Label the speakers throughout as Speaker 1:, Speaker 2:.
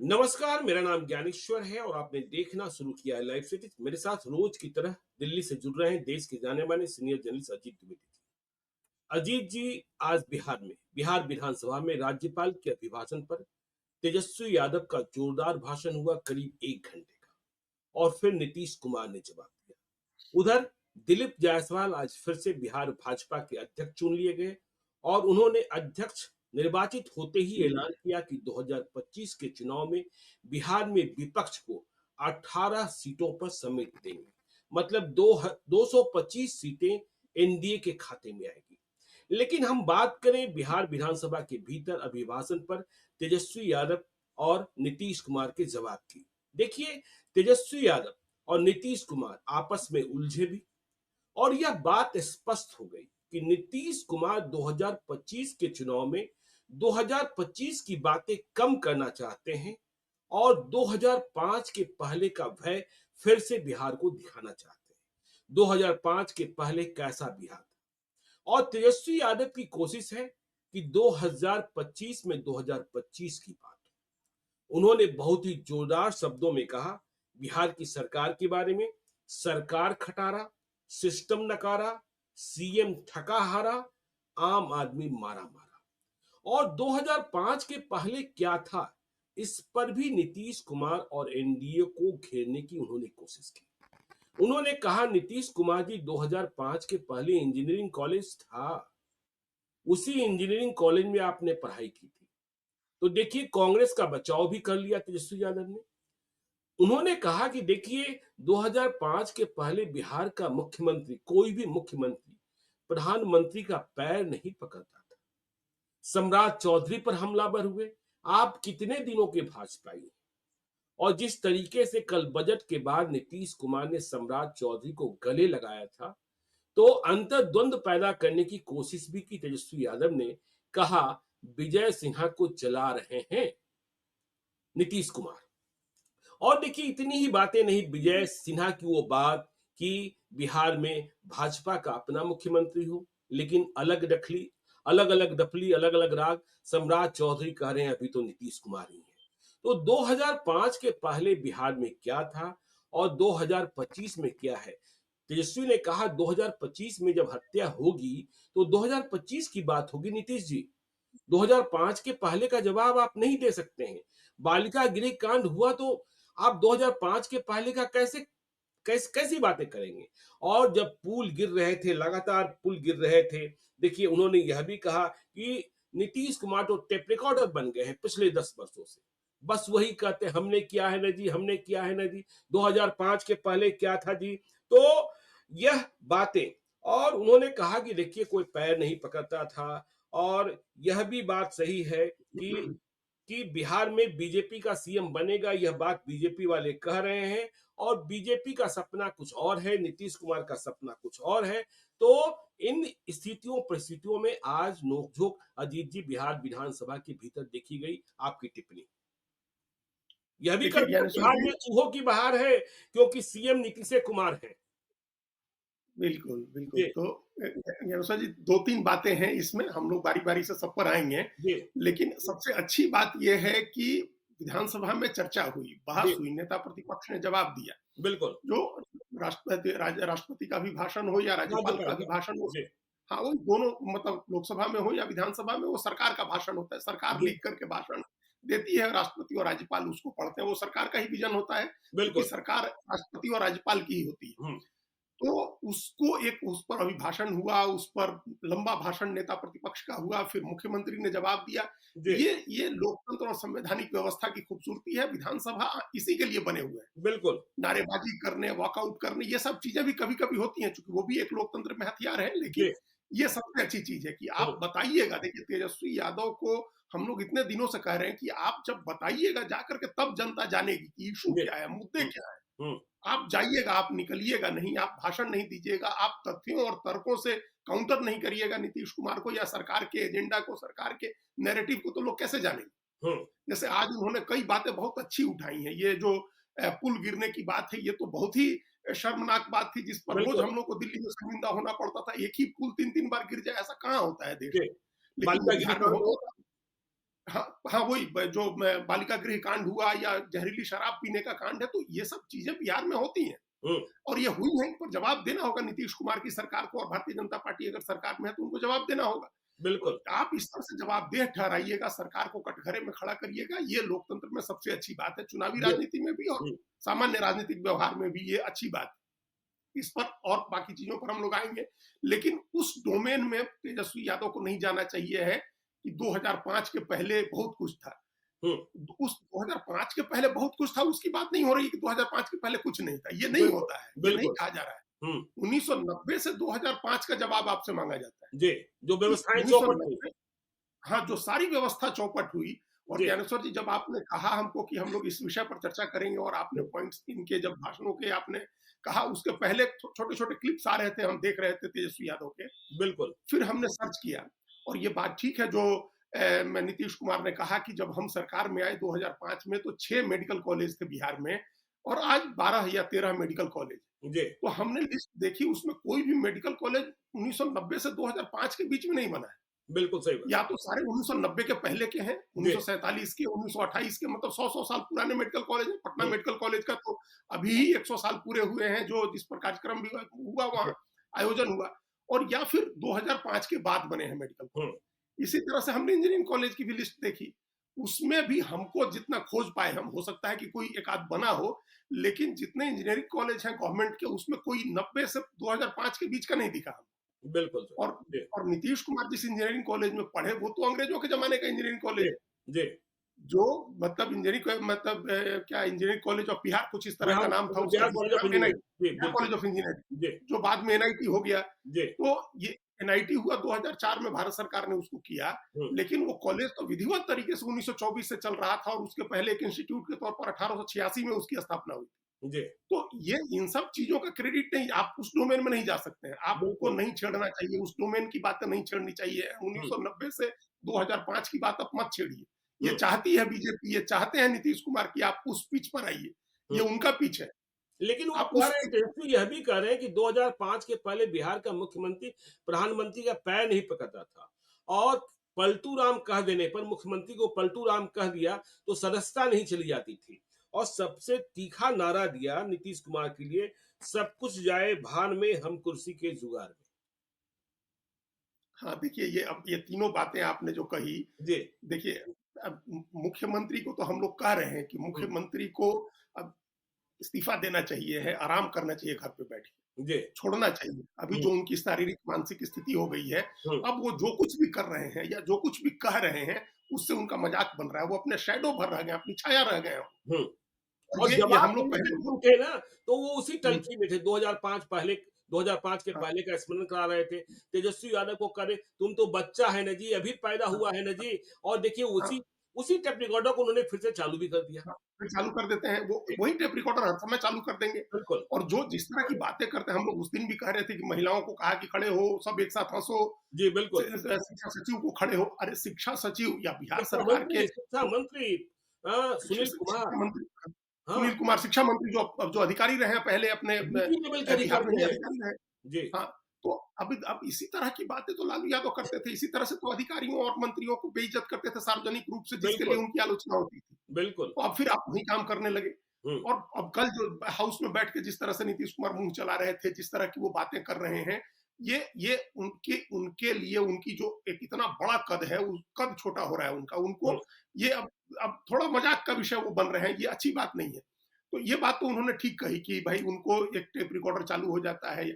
Speaker 1: नमस्कार, मेरा नाम ज्ञानेश्वर है और आपने देखना शुरू किया है लाइव सिटी। मेरे साथ रोज की तरह दिल्ली से जुड़ रहे हैं देश के जाने माने सीनियर जर्नलिस्ट अजीत द्विवेदी जी। अजीत जी, आज बिहार विधानसभा में राज्यपाल के अभिभाषण पर तेजस्वी यादव का जोरदार भाषण हुआ, करीब 1 घंटे का। और फिर नीतीश कुमार ने जवाब दिया। उधर दिलीप जायसवाल आज फिर से बिहार भाजपा के अध्यक्ष चुन लिए गए और उन्होंने अध्यक्ष निर्वाचित होते ही ऐलान किया कि 2025 के चुनाव में बिहार में विपक्ष को 18 सीटों पर समेट देंगे। मतलब 225 सीटें एनडीए के खाते में आएगी। लेकिन हम बात करें बिहार विधानसभा के भीतर अभिभाषण पर तेजस्वी यादव और नीतीश कुमार के जवाब की। देखिए, तेजस्वी यादव और नीतीश कुमार आपस में उलझे भी और यह बात स्पष्ट हो गई कि नीतीश कुमार 2025 के चुनाव में 2025 की बातें कम करना चाहते हैं और 2005 के पहले का भय फिर से बिहार को दिखाना चाहते हैं। 2005 के पहले कैसा बिहार था और तेजस्वी यादव की कोशिश है कि 2025 में 2025 की बात। उन्होंने बहुत ही जोरदार शब्दों में कहा बिहार की सरकार के बारे में, सरकार खटारा, सिस्टम नकारा, सीएम थका हारा, आम आदमी मारा मारा। और 2005 के पहले क्या था, इस पर भी नीतीश कुमार और एनडीए को घेरने की उन्होंने कोशिश की। उन्होंने कहा नीतीश कुमार जी, 2005 के पहले इंजीनियरिंग कॉलेज था, उसी इंजीनियरिंग कॉलेज में आपने पढ़ाई की थी। तो देखिए, कांग्रेस का बचाव भी कर लिया तेजस्वी यादव ने। उन्होंने कहा कि देखिए, 2005 के पहले बिहार का मुख्यमंत्री, कोई भी मुख्यमंत्री प्रधानमंत्री का पैर नहीं पकड़ता था। सम्राट चौधरी पर हमलावर हुए। आप कितने दिनों के भाजपाई हैं? और जिस तरीके से कल बजट के बाद नीतीश कुमार ने सम्राट चौधरी को गले लगाया था, तो अंतर्द्वंद पैदा करने की कोशिश भी की तेजस्वी यादव ने। कहा विजय सिन्हा को चला रहे हैं नीतीश कुमार। और देखिए, इतनी ही बातें नहीं, विजय सिन्हा की वो बात कि बिहार में भाजपा का अपना मुख्यमंत्री हो, लेकिन अलग दखली, अलग अलग दफली, अलग अलग राग। सम्राट चौधरी कह रहे हैं अभी तो नीतीश कुमार ही है। तो 2005 के पहले बिहार में क्या था और 2025 में क्या है। तेजस्वी ने कहा 2025 में जब हत्या होगी तो 2025 की बात होगी। नीतीश जी, 2005 के पहले का जवाब आप नहीं दे सकते हैं। बालिका गृह कांड हुआ तो आप 2005 के पहले का कैसी बातें करेंगे। और जब पुल गिर रहे थे, लगातार पुल गिर रहे थे, देखिए उन्होंने यह भी कहा कि नीतीश कुमार तो टेप रिकॉर्डर बन गए हैं पिछले 10 वर्षों से। बस वही कहते हमने किया है ना जी, हमने किया है ना जी, 2005 के पहले क्या था जी। तो यह बातें, और उन्होंने कहा कि देखिए कोई पैर नहीं पकड़ता था। और यह भी बात सही है कि बिहार में बीजेपी का सीएम बनेगा, यह बात बीजेपी वाले कह रहे हैं। और बीजेपी का सपना कुछ और है, नीतीश कुमार का सपना कुछ और है। तो इन स्थितियों परिस्थितियों में आज नोकझोंक अजीत जी बिहार विधानसभा के भीतर देखी गई। आपकी टिप्पणी। यह भी
Speaker 2: देखिए
Speaker 1: कर
Speaker 2: ज्ञानेश्वर
Speaker 1: बिहार
Speaker 2: जी,
Speaker 1: में चूहों की बहार है क्योंकि सीएम नीतीश कुमार है।
Speaker 2: बिल्कुल, बिल्कुल।
Speaker 1: जी।
Speaker 2: तो ज्ञानेश्वर जी, 2-3 बातें हैं इसमें, हम लोग बारी-बारी से सब पर आएँगे।
Speaker 1: जी।
Speaker 2: लेकिन सबसे अच्छी बात ये है कि विधानसभा में चर्चा हुई,
Speaker 1: जी।
Speaker 2: बहस हुई, नेता प्रतिपक्ष ने जवाब दिया।
Speaker 1: बिल्कुल।
Speaker 2: जो राष्ट्रपति का अभिभाषण हो या राज्यपाल का
Speaker 1: राज्यपाल का।
Speaker 2: अभिभाषण हो,
Speaker 1: जी।
Speaker 2: हाँ, वो दोनों मतलब लोकसभा में हो या विधानसभा में, वो सरकार का भाषण होता है। सरकार
Speaker 1: जी।
Speaker 2: लिख कर के भाषण देती है, राष्ट्रपति और राज्यपाल उसको पढ़ते हैं। वो सरकार का ही विज़न होता है, क्योंकि
Speaker 1: बिल्कुल।
Speaker 2: सरकार राष्ट्रपति और राज्यपाल की ही होती है।
Speaker 1: हम्म।
Speaker 2: तो उसको एक उस पर अभिभाषण हुआ, उस पर लंबा भाषण नेता प्रतिपक्ष का हुआ, फिर मुख्यमंत्री ने जवाब दिया।
Speaker 1: जी।
Speaker 2: ये लोकतंत्र और संवैधानिक व्यवस्था की खूबसूरती है। विधानसभा इसी के लिए बने हुए हैं।
Speaker 1: बिल्कुल।
Speaker 2: नारेबाजी करने, वॉकआउट करने, ये सब चीजें भी कभी-कभी होती हैं, चूँकि वो भी एक लोकतंत्र में हथियार है। लेकिन
Speaker 1: जी।
Speaker 2: ये सबसे अच्छी चीज़ है कि आप
Speaker 1: हम्म।
Speaker 2: बताइएगा। देखिए, तेजस्वी यादव को हम लोग इतने दिनों से कह रहे हैं कि आप जब बताइएगा जाकर के, तब जनता जानेगी कि इश्यू
Speaker 1: जी।
Speaker 2: क्या है, मुद्दे
Speaker 1: हम्म।
Speaker 2: क्या है।
Speaker 1: हम्म।
Speaker 2: आप जाइएगा, आप निकलिएगा नहीं, आप भाषण नहीं दीजिएगा, आप तथ्यों और तर्कों से काउंटर नहीं करिएगा नीतीश कुमार को या सरकार के एजेंडा को, सरकार के नैरेटिव को, तो लोग कैसे जानेंगे?
Speaker 1: हम्म।
Speaker 2: जैसे आज उन्होंने कई बातें बहुत अच्छी उठाई हैं। ये जो पुल गिरने की बात है, ये तो बहुत ही शर्मनाक बात थी, जिस पर रोज
Speaker 1: बिल्कुल।
Speaker 2: हम लोग को दिल्ली में शर्मिंदा होना पड़ता था। एक ही पुल 3-3 बार गिर जाए, ऐसा कहाँ होता है देश
Speaker 1: जी।
Speaker 2: में? लेकिन वो
Speaker 1: बालिका गृह
Speaker 2: बिहार में
Speaker 1: कांड
Speaker 2: हो
Speaker 1: हो।
Speaker 2: गया। हाँ, हाँ, वही जो बालिका गृह कांड हुआ या जहरीली शराब पीने का कांड है, तो ये सब चीजें बिहार में होती हैं
Speaker 1: हुँ,
Speaker 2: और ये हुई हैं, इन पर जवाब देना होगा नीतीश कुमार की सरकार को, और भारतीय जनता पार्टी अगर सरकार में है तो उनको जवाब देना होगा।
Speaker 1: बिल्कुल।
Speaker 2: तो आप इस तरह से जवाबदेह ठहराइएगा, सरकार को कटघरे में खड़ा करिएगा, ये लोकतंत्र में सबसे अच्छी बात है, चुनावी
Speaker 1: जी,
Speaker 2: राजनीति में भी और
Speaker 1: हुँ,
Speaker 2: सामान्य राजनीतिक व्यवहार में भी ये अच्छी बात है। इस पर और बाकी चीजों पर हम लोग आएंगे, लेकिन उस डोमेन में तेजस्वी यादव को नहीं जाना चाहिए है कि 2005 के पहले बहुत कुछ था।
Speaker 1: हुँ,
Speaker 2: उस 2005 के पहले बहुत कुछ था, उसकी बात नहीं हो रही कि 2005 के पहले कुछ नहीं था, ये नहीं
Speaker 1: बिल्कुल,
Speaker 2: होता है, ये नहीं
Speaker 1: बिल्कुल।
Speaker 2: कहा जा रहा है।
Speaker 1: हुँ,
Speaker 2: 1990 से 2005 का जवाब आपसे मांगा जाता है
Speaker 1: जी, जो
Speaker 2: कि
Speaker 1: व्यवस्थाएँ चौपट हुई।
Speaker 2: 1990, हाँ, जो सारी व्यवस्था चौपट हुई। और
Speaker 1: जी,
Speaker 2: ज्ञानेश्वर जी, जब आपने कहा हमको कि हम लोग इस विषय पर चर्चा करेंगे और आपने
Speaker 1: हुँ,
Speaker 2: पॉइंट्स इनके जब भाषणों के आपने कहा, उसके पहले छोटे-छोटे क्लिप्स आ रहे थे, हम देख रहे थे तेजस्वी यादव के।
Speaker 1: बिल्कुल।
Speaker 2: फिर हमने सर्च किया और ये बात ठीक है जो मैं नीतीश कुमार ने कहा कि जब हम सरकार में आए 2005 में तो 6 मेडिकल कॉलेज थे बिहार में और आज 12 या 13 मेडिकल कॉलेज।
Speaker 1: जी,
Speaker 2: तो हमने लिस्ट देखी, उसमें कोई भी मेडिकल कॉलेज 1990 से 2005 के बीच में नहीं बना है।
Speaker 1: बिल्कुल सही बात।
Speaker 2: या तो सारे 1990 के पहले के हैं,
Speaker 1: जी,
Speaker 2: 1947 के, 1928 के, मतलब 100-100 साल पुराने मेडिकल कॉलेज हैं। पटना
Speaker 1: हुँ,
Speaker 2: मेडिकल कॉलेज का तो अभी ही 100 साल पूरे हुए हैं, जो जिस पर कार्यक्रम भी हुआ
Speaker 1: जी,
Speaker 2: वहाँ आयोजन हुआ। और या फिर 2005 के बाद बने हैं मेडिकल
Speaker 1: हुँ,
Speaker 2: कॉलेज। इसी तरह से हमने इंजीनियरिंग कॉलेज की भी लिस्ट देखी, उसमें भी हमको जितना खोज पाए हम, हो सकता है कि कोई एक आध बना हो, लेकिन जितने इंजीनियरिंग कॉलेज हैं गवर्नमेंट के, उसमें कोई 90 से 2005 के बीच का नहीं दिखा हमको।
Speaker 1: बिल्कुल सर।
Speaker 2: और
Speaker 1: जी,
Speaker 2: और नीतीश कुमार जिस इंजीनियरिंग कॉलेज में पढ़े, वो तो अंग्रेजों के जमाने का इंजीनियरिंग कॉलेज
Speaker 1: जी,
Speaker 2: है,
Speaker 1: जी।
Speaker 2: जो मतलब इंजीनियरिंग मतलब क्या इंजीनियरिंग कॉलेज ऑफ बिहार कुछ इस तरह का
Speaker 1: बिहार
Speaker 2: नाम था
Speaker 1: मतलब
Speaker 2: उसका,
Speaker 1: बिहार कॉलेज
Speaker 2: दूसरा
Speaker 1: ऑफ
Speaker 2: नाम
Speaker 1: इंजीनियरिंग।
Speaker 2: एनआईटी,
Speaker 1: जी,
Speaker 2: बिहार
Speaker 1: बिल्कुल।
Speaker 2: कॉलेज ऑफ इंजीनियरिंग,
Speaker 1: जी,
Speaker 2: जो बाद में एनआईटी हो गया।
Speaker 1: जी,
Speaker 2: तो ये एनआईटी हुआ 2004 में, भारत सरकार ने उसको किया,
Speaker 1: हुँ,
Speaker 2: लेकिन वो कॉलेज तो विधिवत तरीके से 1924 से चल रहा था और उसके पहले एक इंस्टीट्यूट के तौर पर 1886 में उसकी स्थापना हुई।
Speaker 1: जी,
Speaker 2: तो ये इन सब चीजों का क्रेडिट नहीं, आप उस डोमेन में नहीं जा सकते हैं, आपको
Speaker 1: बिल्कुल।
Speaker 2: नहीं छेड़ना चाहिए, उस डोमेन की बातें नहीं छेड़नी चाहिए।
Speaker 1: हुँ,
Speaker 2: 1990 से 2005 की बात आप मत छेड़िए। ये
Speaker 1: हुँ,
Speaker 2: चाहती है बीजेपी, ये चाहते हैं नीतीश कुमार कि आप उस पिच पर आइए,
Speaker 1: हुँ।
Speaker 2: ये उनका पिच है।
Speaker 1: लेकिन वो
Speaker 2: आप
Speaker 1: कह
Speaker 2: उस
Speaker 1: रहे हैं, तेजस्वी यह भी कह रहे हैं कि 2005 के पहले बिहार का मुख्यमंत्री प्रधानमंत्री का पैर नहीं पकड़ता था और पलटू राम कह देने पर, मुख्यमंत्री को पलटू राम कह दिया तो सदस्यता नहीं चली जाती थी। और सबसे तीखा नारा दिया नीतीश कुमार के लिए, सब कुछ जाए भान में हम कुर्सी के जुगाड़ में।
Speaker 2: हाँ, देखिए ये अब ये तीनों बातें आपने जो कही,
Speaker 1: जी,
Speaker 2: देखिए अब मुख्यमंत्री को तो हम लोग कह रहे हैं कि
Speaker 1: हुँ,
Speaker 2: मुख्यमंत्री को अब इस्तीफा देना चाहिए है, आराम करना चाहिए घर पे बैठ के।
Speaker 1: जी,
Speaker 2: छोड़ना चाहिए। अभी
Speaker 1: हुँ,
Speaker 2: जो उनकी शारीरिक मानसिक स्थिति हो गई है,
Speaker 1: हुँ,
Speaker 2: अब वो जो कुछ भी कर रहे हैं या जो कुछ भी कह रहे हैं, उससे उनका मज़ाक बन रहा है। वो अपने शैडो भर रह गए हैं, अपनी छाया रह गए हैं।
Speaker 1: हुँ।
Speaker 2: और
Speaker 1: और
Speaker 2: ये
Speaker 1: जवाब
Speaker 2: हम लोग
Speaker 1: देने
Speaker 2: पहले
Speaker 1: जब हम थे ना, तो वो उसी
Speaker 2: हुँ,
Speaker 1: टल्की में थे। 2005 के
Speaker 2: हाँ,
Speaker 1: पहले का स्मरण करा रहे थे। तेजस्वी यादव को कह रहे, तुम तो बच्चा है ना जी, अभी पैदा
Speaker 2: हाँ,
Speaker 1: हुआ है ना जी। और देखिए
Speaker 2: हाँ,
Speaker 1: उसी उसी टेप रिकॉर्डर को उन्होंने फिर से चालू भी कर दिया।
Speaker 2: हाँ, फिर चालू कर देते हैं। वो
Speaker 1: जी,
Speaker 2: वही टेप रिकॉर्डर हर समय चालू कर देंगे।
Speaker 1: बिल्कुल।
Speaker 2: और जो जिस तरह की बातें करते हैं, हम लोग उस दिन भी कह रहे थे कि महिलाओं को कहा कि खड़े हो, सब एक साथ हँसो,
Speaker 1: जी, बिल्कुल।
Speaker 2: शिक्षा सचिव को खड़े हो। अरे शिक्षा सचिव या बिहार
Speaker 1: शिक्षा
Speaker 2: सरकार के
Speaker 1: मंत्री शिक्षा मंत्री सुनील कुमार।
Speaker 2: शिक्षा मंत्री
Speaker 1: हाँ,
Speaker 2: सुनील कुमार शिक्षा मंत्री, जो अधिकारी रहे हैं पहले अपने
Speaker 1: डीजी लेवल के
Speaker 2: बिहार में
Speaker 1: अधिकारी
Speaker 2: ही
Speaker 1: हैं।
Speaker 2: अधिकारी रहे।
Speaker 1: जी,
Speaker 2: हाँ, तो अब इसी तरह की बातें तो लालू यादव करते थे, इसी तरह से तो अधिकारियों और मंत्रियों को बेइज्जत करते थे सार्वजनिक रूप से, जिसके लिए
Speaker 1: बिल्कुल,
Speaker 2: उनकी आलोचना होती थी।
Speaker 1: बिल्कुल।
Speaker 2: तो अब फिर आप वही काम करने लगे।
Speaker 1: हुँ,
Speaker 2: और अब कल जो हाउस में बैठ के जिस तरह से नीतीश कुमार मुंह चला रहे थे, जिस तरह की वो बातें कर रहे हैं, ये उनके उनके लिए उनकी जो एक इतना बड़ा कद है, उस कद छोटा हो रहा है उनका।
Speaker 1: हुँ,
Speaker 2: उनको ये अब थोड़ा मजाक का विषय वो बन रहे हैं, ये अच्छी बात नहीं है। तो ये बात तो उन्होंने ठीक कही कि भाई उनको एक टेप रिकॉर्डर चालू हो जाता है,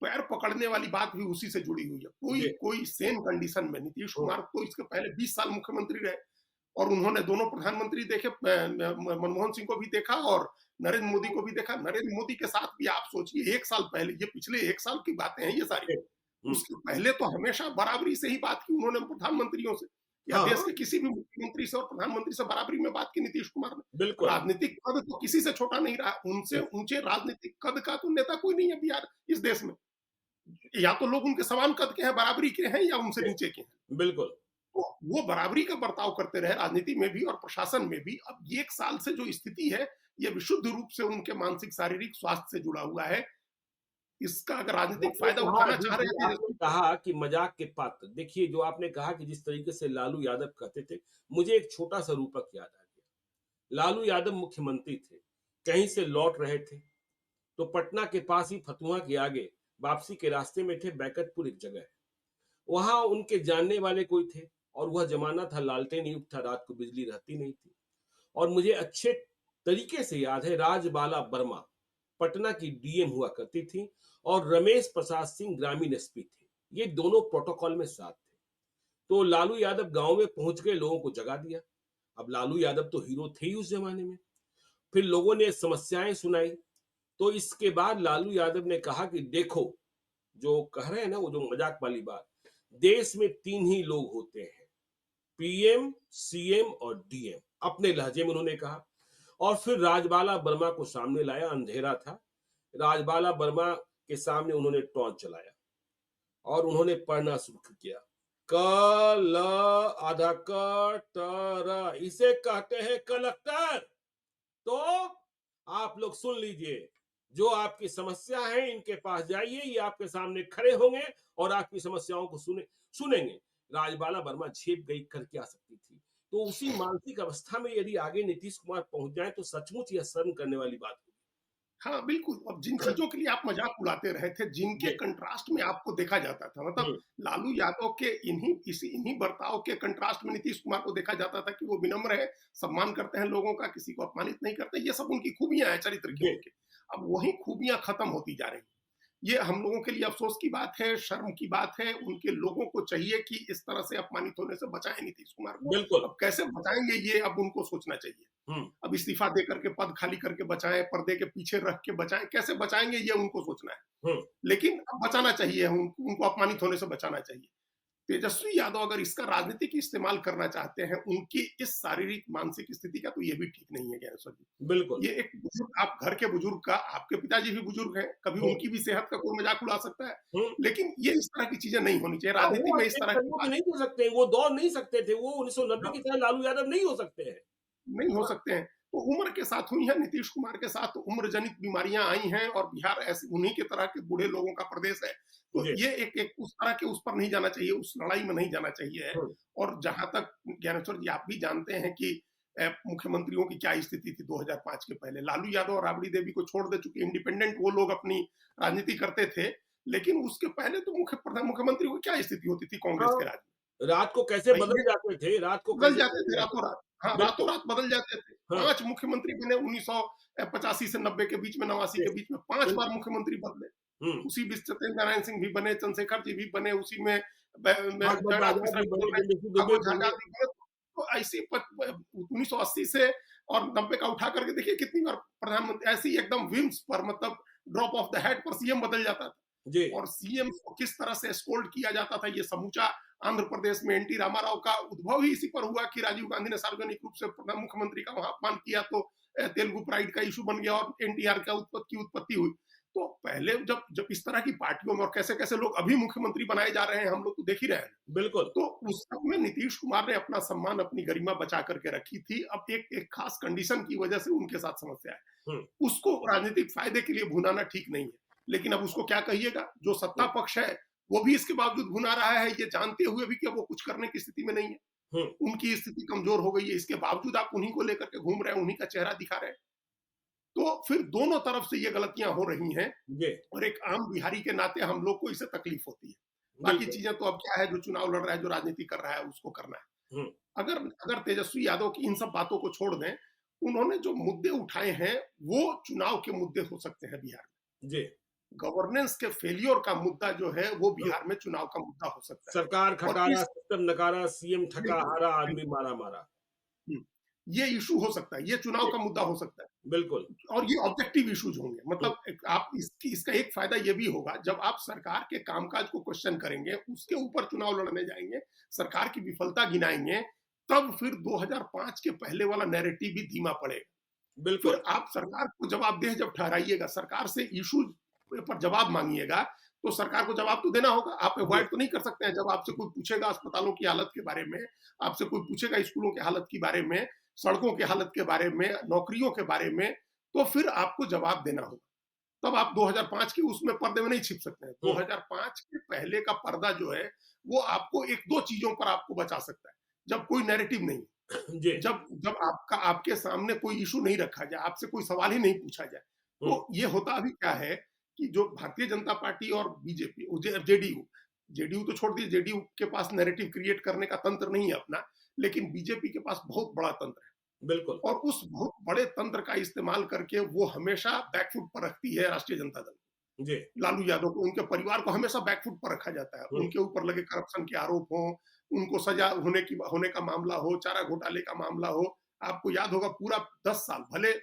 Speaker 2: पैर पकड़ने वाली बात भी उसी से जुड़ी हुई है। कोई
Speaker 1: जी,
Speaker 2: कोई सेम कंडीशन में नीतीश
Speaker 1: हुँ,
Speaker 2: कुमार तो इसके पहले 20 साल मुख्यमंत्री रहे और उन्होंने दोनों प्रधानमंत्री देखे, मनमोहन सिंह को भी देखा और नरेंद्र मोदी को भी देखा। नरेंद्र मोदी के साथ भी आप सोचिए 1 साल पहले, ये पिछले 1 साल की बातें हैं ये सारी।
Speaker 1: जी, हुँ।
Speaker 2: उसके पहले तो हमेशा बराबरी से ही बात की उन्होंने प्रधानमंत्रियों से, या
Speaker 1: हाँ,
Speaker 2: देश
Speaker 1: हाँ,
Speaker 2: के किसी भी मुख्यमंत्री से और प्रधानमंत्री से बराबरी में बात की नीतीश कुमार ने।
Speaker 1: बिल्कुल।
Speaker 2: राजनीतिक कद तो किसी से छोटा नहीं रहा, उनसे
Speaker 1: हुँ,
Speaker 2: ऊंचे राजनीतिक कद का तो नेता कोई नहीं है बिहार इस देश में। या तो लोग उनके समान कद के हैं, बराबरी के हैं, या उनसे
Speaker 1: जी,
Speaker 2: नीचे के हैं।
Speaker 1: बिल्कुल।
Speaker 2: तो वो बराबरी का बर्ताव करते रहे राजनीति में भी और प्रशासन में भी। अब ये 1 साल से जो स्थिति है, ये विशुद्ध रूप से उनके मानसिक शारीरिक स्वास्थ्य से जुड़ा हुआ है। इसका अगर राजनीतिक
Speaker 1: आपने
Speaker 2: फायदा
Speaker 1: कहा
Speaker 2: उठाना
Speaker 1: अजीत
Speaker 2: चाह रहे
Speaker 1: जी,
Speaker 2: हैं
Speaker 1: आपने
Speaker 2: तेजस्वी।
Speaker 1: कहा कि मजाक के पात्र। देखिए, जो आपने कहा कि जिस तरीके से लालू यादव कहते थे, मुझे एक छोटा-सा रूपक याद आ गया। लालू यादव मुख्यमंत्री थे, कहीं से लौट रहे थे, तो पटना के पास ही फतुहा के आगे वापसी के रास्ते में थे, बैकटपुर एक जगह है। वहाँ उनके जानने वाले कोई थे और वह ज़माना था लालटेन युग था, रात को बिजली रहती नहीं थी। और मुझे अच्छे तरीके से याद है राजबाला वर्मा पटना की डीएम हुआ करती थी और रमेश प्रसाद सिंह ग्रामीण एसपी थे। ये दोनों प्रोटोकॉल में साथ थे। तो लालू यादव गांव में पहुंच गए, लोगों को जगा दिया। अब लालू यादव तो हीरो थे ही उस जमाने में। फिर लोगों ने समस्याएं सुनाई। तो इसके बाद लालू यादव ने कहा कि देखो, जो कह रहे हैं ना, वो जो मजाक वाली बात, देश में तीन ही लोग होते हैं, पीएम, सीएम और डीएम। अपने लहजे में उन्होंने कहा। और फिर राजबाला वर्मा को सामने लाया, अंधेरा था। राजबाला वर्मा के सामने उन्होंने टॉर्च चलाया और उन्होंने पढ़ना शुरू किया। क ल आधा क ट र, इसे कहते हैं कलेक्टर। तो आप लोग सुन लीजिए, जो आपकी समस्या है इनके पास जाइए, ये आपके सामने खड़े होंगे और आपकी समस्याओं को सुनेंगे। राजबाला वर्मा झेप गई, करके आ सकती थी। तो उसी मानसिक अवस्था में यदि आगे नीतीश कुमार पहुंच जाए तो सचमुच यह शर्म करने वाली बात
Speaker 2: हाँ, बिल्कुल। अब जिन चीज़ों के लिए आप मज़ाक उड़ाते रहे थे, जिनके
Speaker 1: होगी।
Speaker 2: कंट्रास्ट में आपको देखा जाता था, मतलब
Speaker 1: हम्म,
Speaker 2: लालू यादव के इन्हीं बर्ताव के कंट्रास्ट में नीतीश कुमार को देखा जाता था कि वो विनम्र है, सम्मान करते हैं लोगों का, किसी को अपमानित नहीं करते। ये सब उनकी खूबियाँ हैं चरित्र की
Speaker 1: जी,
Speaker 2: उनके। अब वही खूबियाँ खत्म होती जा रही हैं। ये हम लोगों के लिए अफ़सोस की बात है, शर्म की बात है। उनके लोगों को चाहिए कि इस तरह से अपमानित होने से बचाएँ नीतीश कुमार को।
Speaker 1: बिल्कुल।
Speaker 2: अब कैसे बचाएँगे ये अब उनको सोचना चाहिए।
Speaker 1: हम्म,
Speaker 2: अब इस्तीफा दे करके पद खाली करके बचाएँ, पर्दे के पीछे रख के बचाएँ, कैसे बचाएँगे ये उनको सोचना है।
Speaker 1: हम्म,
Speaker 2: लेकिन अब बचाना चाहिए, उनको अपमानित होने से बचाना चाहिए। तेजस्वी यादव अगर इसका राजनीतिक इस्तेमाल करना चाहते हैं, उनकी इस शारीरिक मानसिक स्थिति का, तो ये भी ठीक नहीं है ज्ञानेश्वर जी।
Speaker 1: बिल्कुल।
Speaker 2: ये एक बुजुर्ग, आप घर के बुजुर्ग का, आपके पिताजी भी बुजुर्ग हैं, कभी
Speaker 1: हम्म,
Speaker 2: उनकी भी सेहत का कोई मज़ाक उड़ा सकता है।
Speaker 1: हम्म।
Speaker 2: लेकिन ये इस तरह की चीज़ें नहीं होनी चाहिए,
Speaker 1: हाँ,
Speaker 2: राजनीति
Speaker 1: वो
Speaker 2: में
Speaker 1: अब
Speaker 2: इस
Speaker 1: एक
Speaker 2: तरह की
Speaker 1: कदमों में
Speaker 2: बात
Speaker 1: नहीं हो सकते, वो दौड़ नहीं सकते थे, वो 1990 की तरह लालू यादव नहीं हो सकते हैं।
Speaker 2: नहीं हो सकते हैं। तो उम्र के साथ हुई है, नीतीश कुमार के साथ उम्र जनित बीमारियां आई हैं और बिहार ऐसे उन्हीं के तरह के बूढ़े लोगों का प्रदेश है। तो
Speaker 1: जी।
Speaker 2: ये एक एक उस तरह के उस पर नहीं जाना चाहिए, उस लड़ाई में नहीं जाना चाहिए है।
Speaker 1: हम्म,
Speaker 2: और जहां तक ज्ञानेश्वर जी आप भी जानते हैं कि मुख्यमंत्रियों की क्या स्थिति थी 2005 के पहले। लालू यादव और राबड़ी देवी को छोड़ दे चुके इंडिपेंडेंट वो लोग अपनी राजनीति करते थे, लेकिन उसके पहले तो मुख्यमंत्री की क्या स्थिति होती थी कांग्रेस
Speaker 1: हाँ,
Speaker 2: के राज
Speaker 1: रात को कैसे
Speaker 2: में।
Speaker 1: बदल जाते थे, रात को
Speaker 2: बदल
Speaker 1: कैसे
Speaker 2: जाते
Speaker 1: बदल
Speaker 2: थे
Speaker 1: जाते
Speaker 2: रातों-रात। हाँ,
Speaker 1: थे। बिल्कुल।
Speaker 2: रातों-रात बदल जाते थे।
Speaker 1: हाँ,
Speaker 2: 5 मुख्यमंत्री बने 1985 से 90 के बीच में, 89
Speaker 1: जी,
Speaker 2: के बीच में 5 बार
Speaker 1: बिल्कुल।
Speaker 2: मुख्यमंत्री बदले।
Speaker 1: हम्म।
Speaker 2: उसी बीच सत्येंद्र नारायण सिंह भी बने, चंद्रशेखर जी भी बने, उसी में
Speaker 1: भागवत
Speaker 2: जगन्नाथ
Speaker 1: आजाद
Speaker 2: मिश्रा
Speaker 1: भी
Speaker 2: के दौर
Speaker 1: बने,
Speaker 2: में
Speaker 1: जेपी दुबे
Speaker 2: भागवत
Speaker 1: बने।
Speaker 2: आजाद भी बने। तो ऐसी 1980 से और 90 का उठा करके देखिए कितनी बार प्रधानमंत्री ऐसे ही एकदम व्हिम्स पर, मतलब ड्रॉप ऑफ द हैट पर सीएम बदल जाता था।
Speaker 1: जी,
Speaker 2: और सीएम को किस तरह से एस्कोल्ट किया जाता था, ये समूचा आंध्र प्रदेश में एनटी रामाराव का उद्भव ही इसी पर हुआ कि राजीव गांधी ने सार्वजनिक रूप से प्रधान मुख्यमंत्री का वहां अपमान किया, तो तेलुगु प्राइड का इशू बन गया और एनटीआर का उत्पत्ति हुई। तो पहले जब जब इस तरह की पार्टियों में और कैसे कैसे लोग अभी मुख्यमंत्री बनाए जा रहे हैं, हम लोग तो देख ही रहे हैं।
Speaker 1: बिल्कुल।
Speaker 2: तो उस सब में नीतीश कुमार ने अपना सम्मान, अपनी गरिमा बचा करके रखी थी। अब एक एक खास कंडीशन की वजह से उनके साथ समस्या है।
Speaker 1: हम्म,
Speaker 2: उसको राजनीतिक फायदे के लिए भुनाना ठीक नहीं है। लेकिन अब उसको क्या कहिएगा, जो सत्ता
Speaker 1: हम्म,
Speaker 2: पक्ष है वो भी इसके बावजूद भुना रहा है, ये जानते हुए भी कि वो कुछ करने की स्थिति में नहीं है।
Speaker 1: हम्म,
Speaker 2: उनकी स्थिति कमजोर हो गई है, इसके बावजूद आप उन्हीं को लेकर के घूम रहे हैं, उन्हीं का चेहरा दिखा रहे हैं। तो फिर दोनों तरफ से ये गलतियां हो रही हैं
Speaker 1: जी,
Speaker 2: और एक आम बिहारी के नाते हम लोग को इससे तकलीफ होती है। बाकी
Speaker 1: बिल्कुल।
Speaker 2: चीजें तो अब क्या है, जो चुनाव लड़ रहा है, जो राजनीति कर रहा है, उसको करना है।
Speaker 1: हम्म,
Speaker 2: अगर अगर तेजस्वी यादव की इन सब बातों को छोड़ दें, उन्होंने जो मुद्दे उठाए हैं वो चुनाव के मुद्दे हो सकते हैं बिहार
Speaker 1: जी।
Speaker 2: में। गवर्नेंस के फेलियर का मुद्दा जो है वो
Speaker 1: हम्म,
Speaker 2: बिहार में चुनाव का मुद्दा हो सकता है।
Speaker 1: सरकार
Speaker 2: और
Speaker 1: खटारा,
Speaker 2: इस
Speaker 1: सिस्टम नकारा, सीएम थका
Speaker 2: बिल्कुल,
Speaker 1: हारा, आदमी
Speaker 2: बिल्कुल।
Speaker 1: मारा मारा।
Speaker 2: हुँ, ये इश्यू हो सकता है, ये चुनाव
Speaker 1: जी,
Speaker 2: का मुद्दा हो सकता है।
Speaker 1: बिल्कुल।
Speaker 2: और ये ऑब्जेक्टिव इश्यूज होंगे,
Speaker 1: हम्म,
Speaker 2: मतलब एक आप इसका एक फायदा ये भी होगा, जब आप सरकार के कामकाज को क्वेश्चन करेंगे, उसके ऊपर चुनाव लड़ने जाएंगे, सरकार की विफलता गिनाएंगे, तब फिर 2005 के पहले वाला नैरेटिव भी धीमा पड़ेगा। फिर
Speaker 1: बिल्कुल।
Speaker 2: आप सरकार को जवाबदेह जब ठहराइएगा, सरकार से इश्यूज पर जवाब मांगिएगा, तो सरकार को जवाब तो देना होगा। आप
Speaker 1: जी,
Speaker 2: अवॉइड तो नहीं कर सकते हैं। जब आपसे कोई पूछेगा अस्पतालों की हालत के बारे में, आपसे कोई पूछेगा स्कूलों की हालत के बारे में, सड़कों की हालत के बारे में, नौकरियों के बारे में, तो फिर आपको जवाब देना होगा। तब आप 2005 के उसमें पर्दे में नहीं छिप सकते हैं।
Speaker 1: हम्म,
Speaker 2: 2005 के पहले का पर्दा जो है वो आपको एक दो चीजों पर आपको बचा सकता है, जब कोई नैरेटिव नहीं,
Speaker 1: जी।
Speaker 2: जब जब आपका आपके सामने कोई इशू नहीं रखा जाए, आपसे कोई सवाल ही नहीं पूछा जाए।
Speaker 1: हम्म,
Speaker 2: तो ये होता अभी क्या है कि जो भारतीय जनता पार्टी और बीजेपी, जेडीयू, जेडीयू तो छोड़ दीजिए, जेडीयू के पास नैरेटिव क्रिएट करने का तंत्र नहीं है अपना, लेकिन बीजेपी के पास बहुत बड़ा तंत्र है।
Speaker 1: बिल्कुल।
Speaker 2: और उस बहुत बड़े तंत्र का इस्तेमाल करके वो हमेशा बैकफुट पर रखती है राष्ट्रीय जनता दल।
Speaker 1: जी।
Speaker 2: लालू यादव को, उनके परिवार को हमेशा बैकफुट पर रखा जाता है।
Speaker 1: हम्म,
Speaker 2: उनके ऊपर लगे करप्शन के आरोप हों, उनको सजा होने का मामला हो, चारा घोटाले का मामला हो। आपको याद होगा पूरा 10 साल भले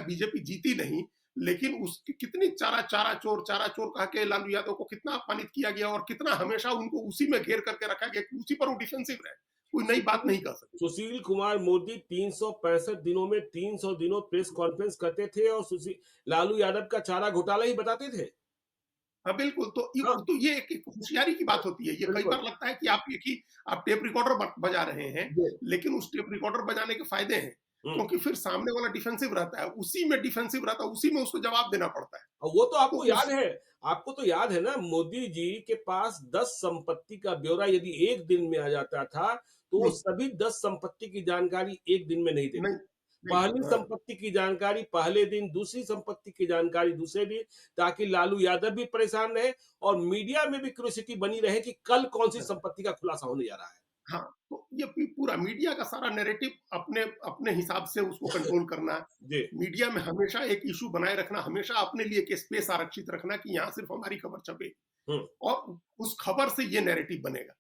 Speaker 2: बीजेपी जीती नहीं, लेकिन उसकी कितनी चारा चोर कह के लालू यादव को कितना अपमानित किया गया और कितना हमेशा उनको उसी में घेर करके रखा गया कि उसी पर वो डिफेंसिव रहे। कोई नई बात नहीं कर सके।
Speaker 1: सुशील कुमार मोदी 365 दिनों में 300 दिनों प्रेस कॉन्फ्रेंस करते थे और सुशील लालू यादव का चारा घोटाला ही बताते थे।
Speaker 2: हाँ, बिल्कुल।
Speaker 1: हाँ,
Speaker 2: तो ये एक होशियारी की बात होती है। ये कई
Speaker 1: बिल्कुल।
Speaker 2: बार लगता है कि आप टेप रिकॉर्डर बजा रहे हैं,
Speaker 1: जी।
Speaker 2: लेकिन उस टेप रिकॉर्डर बजाने के फ़ायदे हैं,
Speaker 1: हम्म,
Speaker 2: क्योंकि फिर सामने वाला डिफेंसिव रहता है, उसी में डिफेंसिव रहता है, उसी में उसको जवाब देना पड़ता है।
Speaker 1: और वो तो
Speaker 2: तो
Speaker 1: आपको याद
Speaker 2: उस
Speaker 1: है, आपको तो याद है ना, मोदी जी के पास 10 संपत्ति का ब्यौरा यदि एक दिन में आ जाता था, तो वो
Speaker 2: नहीं,
Speaker 1: सभी 10 संपत्ति की जानकारी एक दिन में नहीं देते।
Speaker 2: नहीं, नहीं,
Speaker 1: पहली
Speaker 2: हाँ,
Speaker 1: संपत्ति की जानकारी पहले दिन, दूसरी संपत्ति की जानकारी दूसरे दिन, ताकि लालू यादव भी परेशान रहे और मीडिया में भी क्यूरियोसिटी बनी रहे कि कल कौन सी
Speaker 2: हाँ,
Speaker 1: संपत्ति का खुलासा होने जा रहा है।
Speaker 2: हाँ। तो ये पूरा मीडिया का सारा नैरेटिव अपने अपने हिसाब से उसको कंट्रोल करना,
Speaker 1: जी।
Speaker 2: मीडिया में हमेशा एक इश्यू बनाए रखना, हमेशा अपने लिए एक स्पेस आरक्षित रखना कि यहाँ सिर्फ हमारी खबर छपे
Speaker 1: हम्म,
Speaker 2: और उस खबर से ये नैरेटिव बनेगा।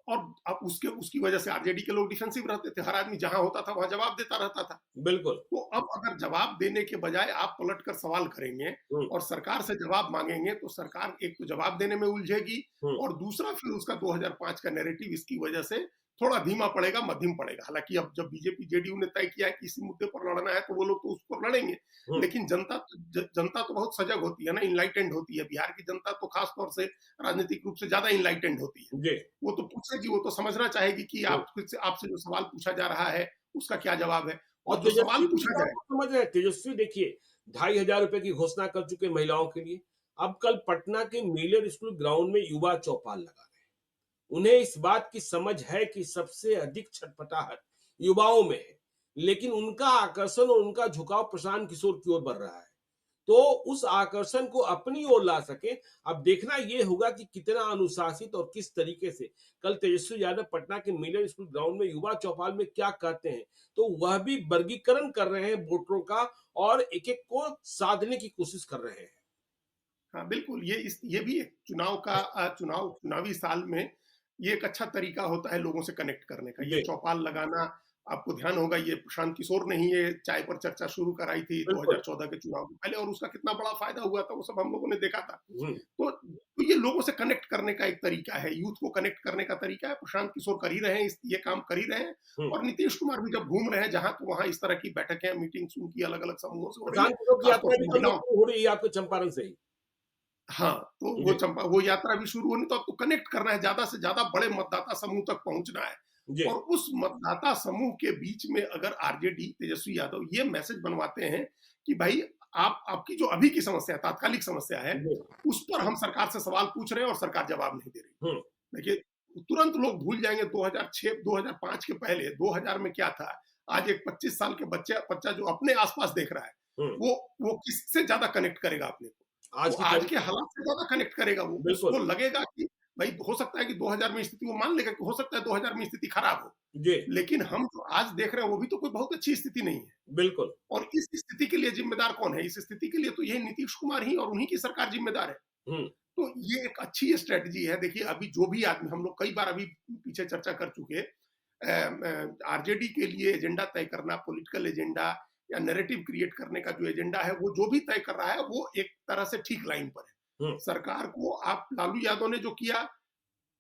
Speaker 2: और अब उसकी वजह से आरजेडी के लोग डिफेंसिव रहते थे, हर आदमी जहां होता था वहां जवाब देता रहता था।
Speaker 1: बिल्कुल।
Speaker 2: तो अब अगर जवाब देने के बजाय आप पलट कर सवाल करेंगे
Speaker 1: हम्म,
Speaker 2: और सरकार से जवाब मांगेंगे, तो सरकार एक तो जवाब देने में उलझेगी
Speaker 1: हम्म,
Speaker 2: और दूसरा फिर उसका 2005 का नैरेटिव इसकी वजह से थोड़ा धीमा पड़ेगा, मध्यम पड़ेगा। हालांकि अब जब बीजेपी जेडीयू ने तय किया है कि इसी मुद्दे पर लड़ना है, तो वो लोग तो उस पर लड़ेंगे,
Speaker 1: हम्म,
Speaker 2: लेकिन जनता तो बहुत सजग होती है ना, इनलाइटेंड होती है। बिहार की जनता तो खास तौर से राजनीतिक रूप से ज्यादा इनलाइटेंड होती है।
Speaker 1: जी।
Speaker 2: वो तो पूछेगी, वो तो समझना चाहेगी कि
Speaker 1: हम्म।
Speaker 2: आपसे जो सवाल पूछा जा रहा है उसका क्या जवाब है।
Speaker 1: और
Speaker 2: और जो सवाल
Speaker 1: तेजस्वी भी इस
Speaker 2: पूछा
Speaker 1: बात
Speaker 2: जाए,
Speaker 1: को समझ रहे हैं। तेजस्वी देखिए, 2,500 रुपए की घोषणा कर चुके महिलाओं के लिए। अब कल पटना के मिलर स्कूल ग्राउंड में युवा चौपाल लगा रहे हैं। उन्हें इस बात की समझ है कि सबसे अधिक छटपटाहट युवाओं में है, लेकिन उनका आकर्षण और उनका झुकाव प्रशांत किशोर की ओर बढ़ रहा है। तो उस आकर्षण को अपनी ओर ला सके। अब देखना यह होगा कि कितना अनुशासित और किस तरीके से कल तेजस्वी यादव पटना के मिलर स्कूल ग्राउंड में युवा चौपाल में क्या कहते हैं। तो वह भी वर्गीकरण कर रहे हैं वोटरों का और एक एक को साधने की कोशिश कर रहे हैं।
Speaker 2: हाँ, बिल्कुल। ये भी एक चुनावी साल में ये एक अच्छा तरीका होता है लोगों से कनेक्ट करने का। ये
Speaker 1: जी।
Speaker 2: चौपाल लगाना, आपको ध्यान होगा, ये प्रशांत किशोर ने ही ये चाय पर चर्चा शुरू कराई थी
Speaker 1: बिल्कुल।
Speaker 2: 2014 के चुनाव से पहले, और उसका कितना बड़ा फायदा हुआ था वो सब हम लोगों ने देखा था।
Speaker 1: हम्म,
Speaker 2: तो ये लोगों से कनेक्ट करने का एक तरीका है, यूथ को कनेक्ट करने का तरीका है। प्रशांत किशोर कर ही रहे हैं, ये काम कर ही रहे हैं।
Speaker 1: हम्म।
Speaker 2: और नीतीश कुमार भी जब घूम रहे हैं जहां, तो वहां इस तरह की बैठकें, मीटिंग्स उनकी अलग अलग समूहों से हो रही है,
Speaker 1: प्रशांत किशोर की
Speaker 2: खासतौर
Speaker 1: यात्रा
Speaker 2: से
Speaker 1: भी कल से
Speaker 2: महिलाओं।
Speaker 1: शुरू हो रही है आपके चंपारण से ही।
Speaker 2: हाँ, तो
Speaker 1: जी।
Speaker 2: वो यात्रा भी शुरू होनी, तो आपको कनेक्ट करना है, ज़्यादा से ज़्यादा बड़े मतदाता समूह तक पहुँचना है।
Speaker 1: जी।
Speaker 2: और उस मतदाता समूह के बीच में अगर आरजेडी, तेजस्वी यादव ये मैसेज बनवाते हैं कि भाई आपकी जो अभी की समस्या है, तात्कालिक समस्या है,
Speaker 1: जी।
Speaker 2: उस पर हम सरकार से सवाल पूछ रहे हैं और सरकार जवाब नहीं दे रही।
Speaker 1: हम्म,
Speaker 2: देखिए, तुरंत लोग भूल जाएँगे 2006, 2005 के पहले 2000 में क्या था। आज एक 25 साल के बच्चा जो अपने आस-पास देख रहा है,
Speaker 1: हम्म।
Speaker 2: वो किससे ज़्यादा कनेक्ट करेगा अपने को? वो
Speaker 1: आज की
Speaker 2: आज
Speaker 1: तारीख।
Speaker 2: के हालात से ज़्यादा कनेक्ट करेगा वो।
Speaker 1: बिल्कुल।
Speaker 2: उसको लगेगा कि भाई हो सकता है कि 2000 में स्थिति, वो मान लेगा कि हो सकता है 2000 में स्थिति खराब हो।
Speaker 1: जी।
Speaker 2: लेकिन हम जो आज देख रहे हैं वो भी तो कोई बहुत अच्छी स्थिति नहीं है।
Speaker 1: बिल्कुल।
Speaker 2: और इस स्थिति के लिए ज़िम्मेदार कौन है? इस स्थिति के लिए तो यही नीतीश कुमार ही और उन्हीं की सरकार ज़िम्मेदार है।
Speaker 1: हम्म,
Speaker 2: तो ये एक अच्छी स्ट्रैटेजी है। देखिए, अभी जो भी आदमी, हम लोग कई बार अभी पीछे चर्चा कर चुके, आरजेडी के लिए एजेंडा तय करना, पॉलिटिकल एजेंडा या नैरेटिव क्रिएट करने का जो एजेंडा है, वो जो भी तय कर रहा है वो एक तरह से ठीक लाइन पर है।
Speaker 1: हम्म।
Speaker 2: सरकार को, आप लालू यादव ने जो किया,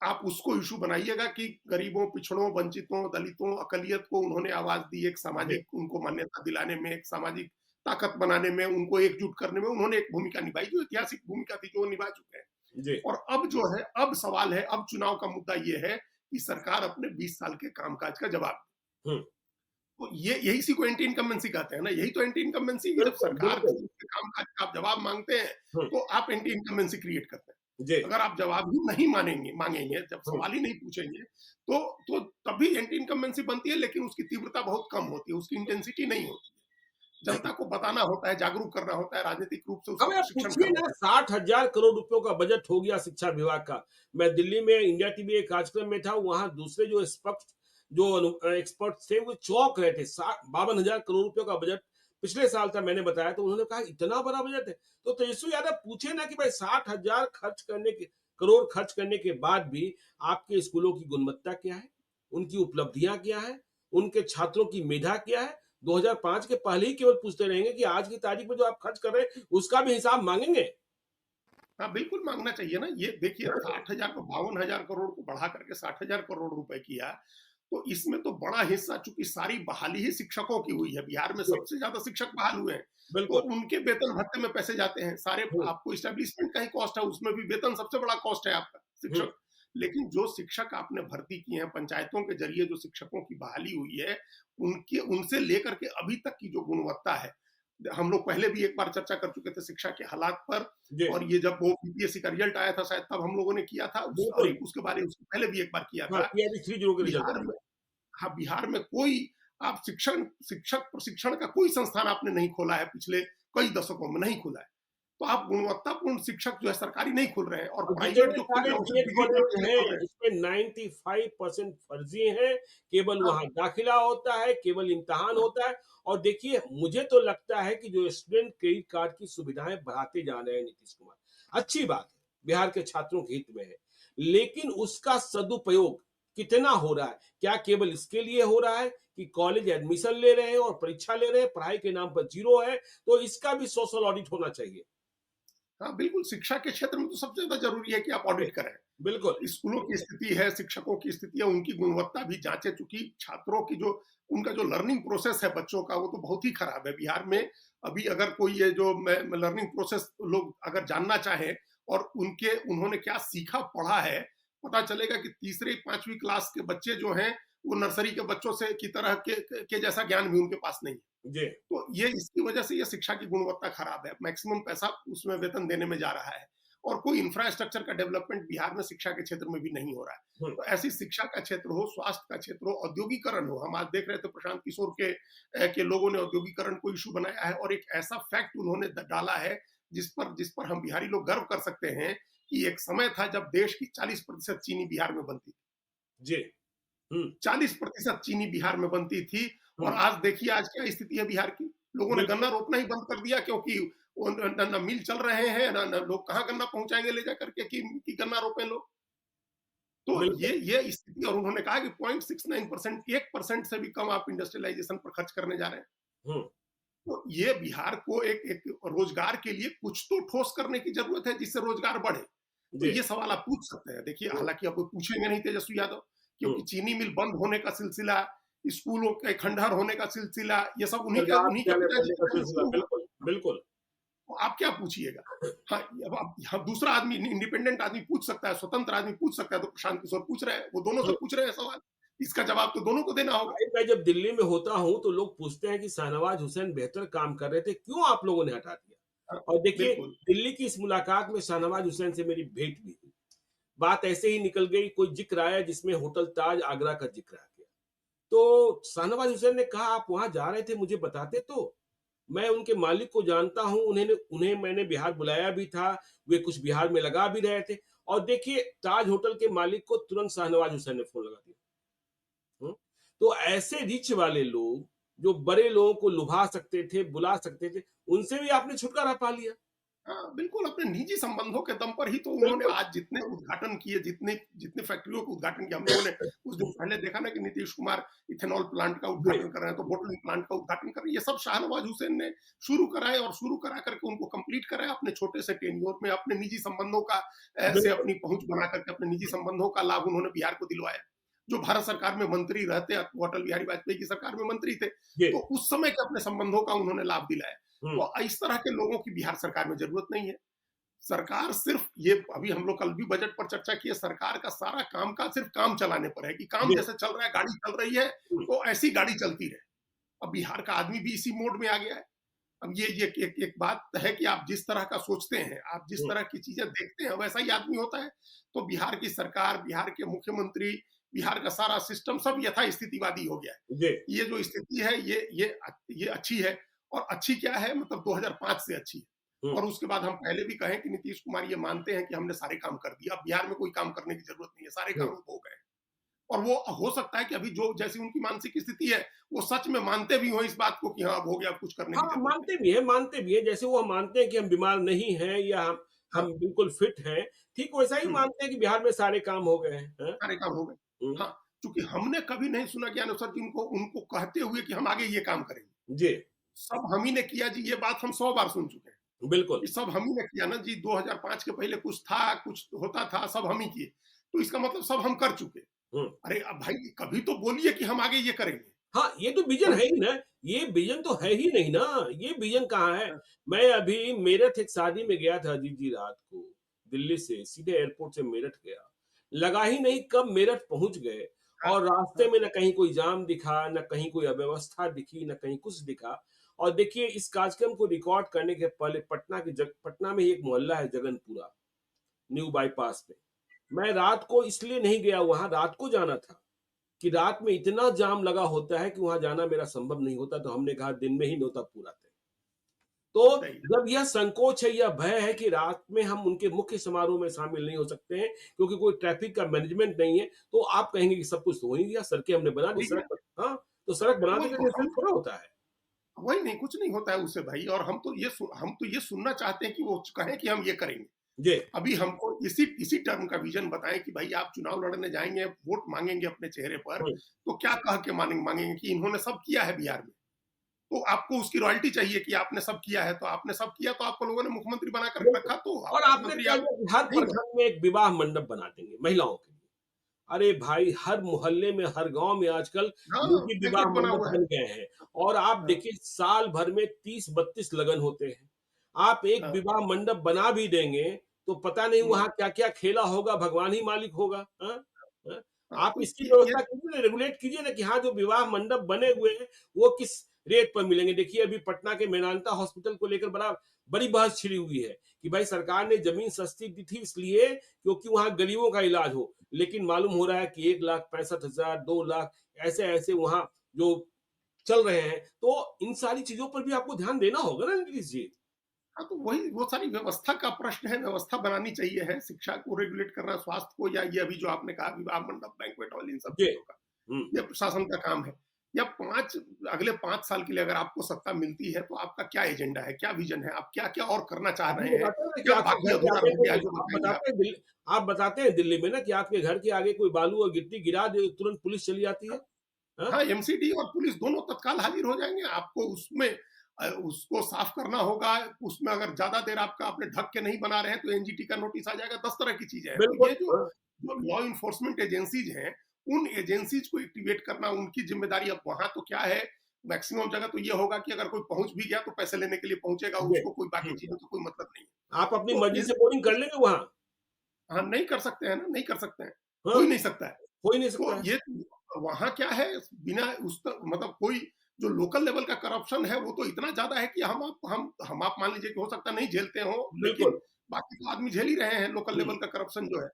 Speaker 2: आप उसको इशू बनाइएगा कि गरीबों, पिछड़ों, वंचितों, दलितों, अकलियत को उन्होंने आवाज दी, एक
Speaker 1: जी।
Speaker 2: सामाजिक उनको मान्यता दिलाने में, एक सामाजिक ताकत बनाने में, उनको एकजुट करने में उन्होंने एक भूमिका निभाई, जो ऐतिहासिक भूमिका थी, जो वो निभा चुके हैं।
Speaker 1: जी।
Speaker 2: और अब जो है, अब सवाल है, अब चुनाव का मुद्दा ये है कि सरकार अपने 20 साल के कामकाज का जवाब दे।
Speaker 1: हम्म।
Speaker 2: तो ये यही इसी को एंटी इनकम्बेंसी कहते हैं ना, यही तो एंटी इनकम्बेंसी है कि जब
Speaker 1: बिल्कुल,
Speaker 2: सरकार
Speaker 1: बिल्कुल।
Speaker 2: के कामकाज का आप जवाब माँगते हैं,
Speaker 1: हुँ,
Speaker 2: तो आप एंटी इनकम्बेंसी क्रिएट करते हैं।
Speaker 1: जी।
Speaker 2: अगर आप जवाब ही नहीं माँगेंगे, जब
Speaker 1: हुँ,
Speaker 2: सवाल ही नहीं पूछेंगे, तो तभी एंटी इनकम्बेंसी बनती है, लेकिन उसकी तीव्रता बहुत कम होती है, उसकी इंटेंसिटी नहीं होती है। जनता को बताना होता है, जागरूक करना होता है, राजनीतिक रूप से उसका
Speaker 1: हमें आप
Speaker 2: प्रशिक्षण
Speaker 1: पूछिए
Speaker 2: करना
Speaker 1: ना,
Speaker 2: होता
Speaker 1: 60,000 करोड़ रुपयों का बजट हो गया शिक्षा विभाग का। मैं दिल्ली में इंडिया टीवी एक कार्यक्रम में था, वहाँ दूसरे जो एक्सपर्ट्स थे, वो चौंक रहे थे। सा 52,000 करोड़ रुपयों का बजट पिछले साल था, मैंने बताया, तो उन्होंने कहा इतना बड़ा बजट है। तो तेजस्वी यादव पूछे ना कि भाई 60,000 करोड़ खर्च करने के बाद भी आपके स्कूलों की गुणवत्ता क्या है? उनकी उपलब्धियाँ क्या हैं? उनके छात्रों की मेधा क्या है? 2005 के पहले ही केवल पूछते रहेंगे कि आज की तारीख में जो आप खर्च कर रहे हैं, उसका भी हिसाब माँगेंगे।
Speaker 2: हाँ, बिल्कुल माँगना चाहिए ना। ये देखिए 60,000 को 52,000 करोड़ को बढ़ा करके 60,000 करोड़ रुपए किया, तो इसमें तो बड़ा हिस्सा चूँकि सारी बहाली ही शिक्षकों की हुई है, बिहार में
Speaker 1: जी,
Speaker 2: सबसे ज़्यादा शिक्षक बहाल हुए हैं, तो
Speaker 1: बिल्कुल।
Speaker 2: उनके वेतन-भत्ते में पैसे जाते हैं। सारे
Speaker 1: हुँ,
Speaker 2: आपको एस्टेब्लिशमेंट का ही कॉस्ट है, उसमें भी वेतन सबसे बड़ा कॉस्ट है आपका,
Speaker 1: हुँ,
Speaker 2: शिक्षक। लेकिन जो शिक्षक आपने भर्ती किए हैं, पंचायतों के ज़रिए जो शिक्षकों की बहाली हुई है, उनके उनसे लेकर के अभी तक की जो गुणवत्ता है, हम लोग पहले भी एक बार चर्चा कर चुके थे शिक्षा के हालात पर,
Speaker 1: जी,
Speaker 2: और ये जब वो बीपीएससी का रिजल्ट आया था शायद तब हम लोगों ने किया था और
Speaker 1: बिल्कुल।
Speaker 2: एक उसके बारे में उससे पहले भी एक बार किया
Speaker 1: हाँ,
Speaker 2: था।
Speaker 1: पीआईबी 3.0 के रिज़ल्ट
Speaker 2: बिहार
Speaker 1: आए।
Speaker 2: में हाँ, बिहार में कोई आप शिक्षक प्रशिक्षण का कोई संस्थान आपने नहीं खोला है, पिछले कई दशकों में नहीं खुला है। तो आप गुणवत्तापूर्ण शिक्षक जो है सरकारी नहीं खोल रहे हैं, और
Speaker 1: और
Speaker 2: प्राइवेट
Speaker 1: जितने
Speaker 2: जो खुल
Speaker 1: सारे
Speaker 2: रहे हैं उसमें
Speaker 1: बीएड
Speaker 2: डिग्री
Speaker 1: कॉलेज
Speaker 2: पढ़ने खोल
Speaker 1: हैं,
Speaker 2: रहे हैं।
Speaker 1: उसमें 95% फर्जी हैं, केवल
Speaker 2: हाँ,
Speaker 1: वहाँ दाखिला होता है, केवल इम्तिहान होता है। और देखिए, मुझे तो लगता है कि जो स्टूडेंट क्रेडिट कार्ड की सुविधाएँ बढ़ाते जा रहे हैं नीतीश कुमार, अच्छी बात है, बिहार के छात्रों के हित में है। लेकिन उसका सदुपयोग कितना हो रहा है? क्या केवल इसके लिए हो रहा है कि कॉलेज एडमिशन ले रहे हैं और परीक्षा ले रहे हैं, पढ़ाई के नाम पर ज़ीरो है, तो इसका भी सोशल ऑडिट होना चाहिए।
Speaker 2: हाँ, बिल्कुल शिक्षा के क्षेत्र में तो सबसे ज़्यादा ज़रूरी है कि आप
Speaker 1: जी,
Speaker 2: ऑडिट करें।
Speaker 1: बिल्कुल।
Speaker 2: स्कूलों की स्थिति है, शिक्षकों की स्थिति है, उनकी गुणवत्ता भी जाँचे, चूँकि छात्रों की जो उनका जो लर्निंग प्रोसेस है बच्चों का, वो तो बहुत ही खराब है। बिहार में अभी अगर कोई ये जो मैं लर्निंग प्रोसेस लोग अगर जानना चाहें और उन्होंने क्या सीखा, पढ़ा है, पता चलेगा कि तीसरे 5वीं क्लास के बच्चे जो हैं, वो नर्सरी के बच्चों से की तरह के जैसा ज्ञान भी उनके पास नहीं है।
Speaker 1: जी।
Speaker 2: तो ये इसकी वजह से ये शिक्षा की गुणवत्ता खराब है। मैक्सिमम पैसा उसमें वेतन देने में जा रहा है, और कोई इंफ्रास्ट्रक्चर का डेवलपमेंट बिहार में शिक्षा के क्षेत्र में भी नहीं हो रहा है।
Speaker 1: हुँ,
Speaker 2: तो ऐसी शिक्षा का क्षेत्र हो, स्वास्थ्य का क्षेत्र हो, औद्योगिकरण हो। हम आज देख रहे थे प्रशांत किशोर के लोगों ने औद्योगिकरण को इश्यू बनाया है, और एक ऐसा फैक्ट उन्होंने डाला है जिस पर हम बिहारी लोग गर्व कर सकते हैं कि एक समय था जब देश की 40% चीनी बिहार में बनती थी।
Speaker 1: जी। हुँ,
Speaker 2: 40% चीनी बिहार में बनती थी, और
Speaker 1: हुँ,
Speaker 2: आज देखिए आज क्या स्थिति है बिहार की। लोगों ने
Speaker 1: बिल्कुल,
Speaker 2: गन्ना रोपना ही बंद कर दिया, क्योंकि वो ना मिल चल रहे हैं, ना लोग कहाँ गन्ना पहुँचाएँगे ले जा करके कि गन्ना रोपें लोग। तो
Speaker 1: बिल्कुल।
Speaker 2: ये स्थिति, और उन्होंने कहा कि 0.69% 1% से भी कम आप इंडस्ट्रियलाइज़ेशन पर खर्च करने जा रहे हैं।
Speaker 1: हुँ,
Speaker 2: तो ये बिहार को एक एक रोज़गार के लिए कुछ तो ठोस करने की ज़रूरत है जिससे रोज़गार बढ़े। तो
Speaker 1: जी।
Speaker 2: ये सवाल आप पूछ सकते हैं। देखिए,
Speaker 1: हुँ,
Speaker 2: हालाँकि अब कोई पूछेंगे नहीं तेजस्वी यादव,
Speaker 1: हुँ।
Speaker 2: क्योंकि चीनी मिल बंद होने का सिलसिला, स्कूलों के खंडहर होने का सिलसिला, ये सब
Speaker 1: पंजाब
Speaker 2: उन्हीं के
Speaker 1: जाने
Speaker 2: पिताजी
Speaker 1: पड़ने
Speaker 2: के
Speaker 1: का
Speaker 2: टाइम में
Speaker 1: सिलसिला,
Speaker 2: शुरू हुआ।
Speaker 1: बिल्कुल, बिल्कुल।
Speaker 2: तो आप क्या पूछिएगा? हाँ, अब आप हाँ, दूसरा आदमी इंडिपेंडेंट आदमी पूछ सकता है, स्वतंत्र आदमी पूछ सकता है, तो प्रशांत किशोर पूछ रहे हैं, वो दोनों से
Speaker 1: हुँ,
Speaker 2: पूछ रहे हैं सवाल। इसका जवाब तो दोनों को देना होगा।
Speaker 1: भाई मैं जब दिल्ली में होता हूँ, तो लोग पूछते हैं कि शाहनवाज़ हुसैन बेहतर काम कर रहे थे, क्यों आप लोगों ने हटा दिया?
Speaker 2: हाँ,
Speaker 1: और देखिए,
Speaker 2: बिल्कुल।
Speaker 1: दिल्ली की इस मुलाकात में शाहनवाज़ हुसैन से मेरी भेंट भी हुई। बात ऐसे ही निकल गई, कोई ज़िक्र आया जिसमें होटल ताज आगरा का ज़िक्र आ गया। तो शाहनवाज़ हुसैन ने कहा, "आप वहाँ जा रहे थे, मुझे बताते तो। मैं उनके मालिक को जानता हूँ, उन्हें मैंने बिहार बुलाया भी था, वे कुछ बिहार में लगा भी रहे थे।" और देखिए, ताज होटल के मालिक को तुरंत शाहनवाज़ हुसैन ने फ़ोन लगा दिया। हुँ? तो ऐसे रिच वाले लोग, जो बड़े लोगों को लुभा सकते थे, बुला सकते थे, उनसे भी आपने छुटकारा पा लिया।
Speaker 2: हाँ, बिल्कुल, अपने निजी संबंधों के दम पर ही तो उन्होंने
Speaker 1: बिल्कुल।
Speaker 2: आज जितने उद्घाटन किए, जितने जितने फैक्ट्रियों का उद्घाटन किया। हम लोगों ने कुछ दिन पहले देखा ना कि नीतीश कुमार इथेनॉल प्लांट का
Speaker 1: जी,
Speaker 2: उद्घाटन कर रहे हैं, तो बोटलिंग प्लांट का उद्घाटन कर रहे हैं। ये सब शाहनवाज हुसैन ने शुरू कराए, और शुरू करा करके उनको कंप्लीट कराया अपने छोटे से टेन्योर में, अपने निजी संबंधों का से
Speaker 1: बिल्कुल।
Speaker 2: अपनी पहुँच बना करके अपने निजी संबंधों का लाभ उन्होंने बिहार को दिलवाया। जो भारत सरकार में मंत्री रहते, वो अटल बिहारी वाजपेयी की सरकार में मंत्री थे,
Speaker 1: जी।
Speaker 2: तो उस समय के अपने संबंधों का उन्होंने लाभ दिलाया।
Speaker 1: हुँ,
Speaker 2: तो इस तरह के लोगों की बिहार सरकार में ज़रूरत नहीं है। सरकार सिर्फ ये, अभी हम लोग कल भी बजट पर चर्चा की है, सरकार का सारा कामकाज सिर्फ काम चलाने पर है कि काम
Speaker 1: जी।
Speaker 2: जैसे चल रहा है, गाड़ी चल रही है,
Speaker 1: हुँ,
Speaker 2: तो ऐसी गाड़ी चलती रहे। अब बिहार का आदमी भी इसी मोड में आ गया है। अब ये एक बात है कि आप जिस तरह का सोचते हैं, आप जिस
Speaker 1: हुँ,
Speaker 2: तरह की चीज़ें देखते हैं, वैसा ही आदमी होता है। तो बिहार की सरकार, बिहार के मुख्यमंत्री, बिहार का सारा सिस्टम सब यथास्थितिवादी हो गया है।
Speaker 1: जी,
Speaker 2: ये जो स्थिति है ये अच्छी है, और अच्छी क्या है, मतलब 2005 से अच्छी है।
Speaker 1: हुँ,
Speaker 2: और उसके बाद हम पहले भी कहें कि नीतीश कुमार ये मानते हैं कि हमने सारे काम कर दिए, अब बिहार में कोई काम करने की ज़रूरत नहीं है, सारे काम
Speaker 1: हुँ।
Speaker 2: अब हो गए। और वो हो सकता है कि अभी जो जैसी उनकी मानसिक स्थिति है, वो सच में मानते भी हों इस बात को कि हाँ, अब हो गया, अब कुछ करने की
Speaker 1: हाँ,
Speaker 2: ज़रूरत नहीं।
Speaker 1: मानते भी हैं, जैसे वो मानते हैं कि हम बीमार नहीं हैं या
Speaker 2: हाँ,
Speaker 1: हम बिल्कुल फिट हैं, ठीक वैसा ही
Speaker 2: हुँ।
Speaker 1: मानते हैं कि बिहार में सारे काम हो गए हैं। हैं?
Speaker 2: सारे काम हो गए।
Speaker 1: हुँ,
Speaker 2: हाँ, चूँकि हमने कभी नहीं सुना ज्ञान सर जी उनको उनको कहते हुए कि हम आगे ये काम करेंगे।
Speaker 1: जी,
Speaker 2: सब हम ही ने किया जी, ये बात हम 100 बार सुन चुके हैं।
Speaker 1: बिल्कुल।
Speaker 2: ये सब हम ही ने किया ना जी, 2005 के पहले कुछ था, कुछ होता था, सब हम ही किए। तो इसका मतलब सब हम कर चुके।
Speaker 1: हुँ।
Speaker 2: अरे अब भाई कभी तो बोलिए कि हम आगे ये करेंगे।
Speaker 1: हाँ, ये तो विज़न
Speaker 2: और
Speaker 1: है ही ना, ये विज़न तो है ही नहीं ना, ये विज़न कहाँ है?
Speaker 2: हाँ,
Speaker 1: मैं अभी मेरठ एक शादी में गया था अजीत जी रात को, दिल्ली से सीधे एयरपोर्ट से मेरठ गया। लगा ही नहीं कब मेरठ पहुँच गए
Speaker 2: हाँ,
Speaker 1: और रास्ते
Speaker 2: हाँ,
Speaker 1: में ना कहीं कोई जाम दिखा, ना कहीं कोई अव्यवस्था दिखी, ना कहीं कुछ दिखा। और देखिए इस कार्यक्रम को रिकॉर्ड करने के पहले पटना में ही एक मोहल्ला है जगनपुरा, न्यू बाईपास पे। मैं रात को इसलिए नहीं गया वहाँ, रात को जाना था। कि रात में इतना जाम लगा होता है कि वहाँ जाना मेरा संभव नहीं होता, तो हमने कहा दिन में ही न्योता पूरा करें। तो
Speaker 2: सही है।
Speaker 1: जब यह संकोच है, यह भय है कि रात में हम उनके मुख्य समारोह में शामिल नहीं हो सकते हैं, क्योंकि कोई ट्रैफिक का मैनेजमेंट नहीं है, तो आप कहेंगे कि सब कुछ तो हो ही गया, सड़कें हमने बना
Speaker 2: हो
Speaker 1: दी,
Speaker 2: ही गया।
Speaker 1: हाँ, तो सड़क बना
Speaker 2: वही
Speaker 1: दी
Speaker 2: तो
Speaker 1: तो इससे
Speaker 2: हम
Speaker 1: थोड़ा होता है।
Speaker 2: वही नहीं, कुछ नहीं होता है उससे भाई, और हम तो ये सुनना चाहते हैं कि वो कहें कि हम ये करेंगे।
Speaker 1: जी,
Speaker 2: अभी हमको इसी इसी टर्म का विजन बताएं कि भाई आप चुनाव लड़ने जाएंगे, वोट मांगेंगे अपने चेहरे पर,
Speaker 1: हुँ,
Speaker 2: तो क्या कह के मांगेंगे कि इन्होंने सब किया है बिहार में। तो आपको उसकी रॉयल्टी चाहिए कि आपने सब किया है, तो आपने सब किया तो आपको लोगों ने मुख्यमंत्री बना कर
Speaker 1: बिल्कुल।
Speaker 2: रखा, तो आप
Speaker 1: और आपने
Speaker 2: मुख्यमंत्री
Speaker 1: कह
Speaker 2: आप
Speaker 1: दिया कि हर
Speaker 2: नहीं बने।
Speaker 1: प्रखंड में एक विवाह मंडप बना देंगे महिलाओं के लिए। अरे भाई, हर मोहल्ले में, हर गाँव में आजकल
Speaker 2: हाँ,
Speaker 1: निजी विवाह
Speaker 2: बैंक्वेट बना
Speaker 1: मंडप
Speaker 2: हुआ है।
Speaker 1: बन गए हैं और आप
Speaker 2: हाँ,
Speaker 1: देखिए साल भर में 30-32 लगन होते हैं। आप एक
Speaker 2: हाँ,
Speaker 1: विवाह मंडप बना भी देंगे, तो पता नहीं
Speaker 2: हम्म,
Speaker 1: वहाँ क्या-क्या खेला होगा, भगवान ही मालिक होगा। हाँ? हाँ?
Speaker 2: हाँ,
Speaker 1: आप
Speaker 2: तो
Speaker 1: इसकी
Speaker 2: ये
Speaker 1: व्यवस्था कीजिए ना, रेगुलेट कीजिए ना कि हाँ, जो विवाह मंडप बने हुए हैं, वो किस रेट पर मिलेंगे। देखिए, अभी पटना के मेदांता हॉस्पिटल को लेकर बड़ी बहस छिड़ी हुई है कि भाई सरकार ने ज़मीन सस्ती दी थी इसलिए क्योंकि वहाँ गरीबों का इलाज हो। लेकिन मालूम हो रहा है कि 1,65,000 2 लाख ऐसे-ऐसे वहाँ जो चल रहे हैं। तो इन सारी चीज़ों पर भी आपको ध्यान देना होगा ना नीतीश जी।
Speaker 2: हाँ, तो वही वो सारी व्यवस्था का प्रश्न है, व्यवस्था बनानी चाहिए है, शिक्षा को रेगुलेट करना, स्वास्थ्य को, या ये अभी जो आपने कहा विवाह मंडप, बैंक्वेट हॉल, इन सब
Speaker 1: जी।
Speaker 2: चीज़ों का,
Speaker 1: हुँ।
Speaker 2: ये प्रशासन का काम है। या 5 अगले 5 साल के लिए अगर आपको सत्ता मिलती है, तो आपका क्या एजेंडा है, क्या विज़न है, आप क्या-क्या और करना चाह
Speaker 1: आप
Speaker 2: रहे
Speaker 1: ये
Speaker 2: हैं?
Speaker 1: बताते हैं ना कि
Speaker 2: क्या
Speaker 1: आपके
Speaker 2: बाकी
Speaker 1: घर के
Speaker 2: अधूरा
Speaker 1: आगे
Speaker 2: रह गया है,
Speaker 1: कोई
Speaker 2: जो बताएँगे आप?
Speaker 1: आप बताते हैं दिल्ली में ना कि आपके घर के आगे कोई बालू और गिट्टी गिरा दे, तुरंत पुलिस चली आती है। हाँ?
Speaker 2: हाँ, एमसीडी और पुलिस दोनों तत्काल हाजिर हो जाएँगे। आपको उसमें उसको साफ करना होगा, उसमें अगर ज़्यादा देर आपने ढक के नहीं बना रहे हैं, तो एनजीटी का नोटिस आ जाएगा, 10 तरह की चीज़ें हैं। तो
Speaker 1: बिल्कुल।
Speaker 2: ये जो
Speaker 1: हाँ।
Speaker 2: जो लॉ एनफोर्समेंट एजेंसीज़ हैं, उन एजेंसीज़ को एक्टिवेट करना उनकी ज़िम्मेदारी। अब वहाँ तो क्या है, मैक्सिमम जगह तो ये होगा कि अगर कोई पहुँच भी गया, तो पैसे लेने के लिए पहुँचेगा,
Speaker 1: जी।
Speaker 2: उसको कोई बाकी
Speaker 1: हुँ।
Speaker 2: चीज़ों से कोई मतलब नहीं है।
Speaker 1: आप अपनी
Speaker 2: तो
Speaker 1: मर्ज़ी से बोरिंग कर लेंगे वहाँ।
Speaker 2: हाँ, नहीं कर सकते हैं ना, नहीं कर सकते हैं। हो
Speaker 1: हाँ,
Speaker 2: ही नहीं सकता है।
Speaker 1: हो ही नहीं सकता
Speaker 2: तो
Speaker 1: है।
Speaker 2: ये वहाँ क्या है, बिना मतलब कोई जो लोकल लेवल का करप्शन है, वो तो इतना ज़्यादा है कि हम आप मान लीजिए कि हो सकता है नहीं झेलते हों, लेकिन
Speaker 1: बिल्कुल।
Speaker 2: बाकी तो आदमी झेल ही रहे हैं लोकल
Speaker 1: हुँ,
Speaker 2: लेवल का करप्शन जो है।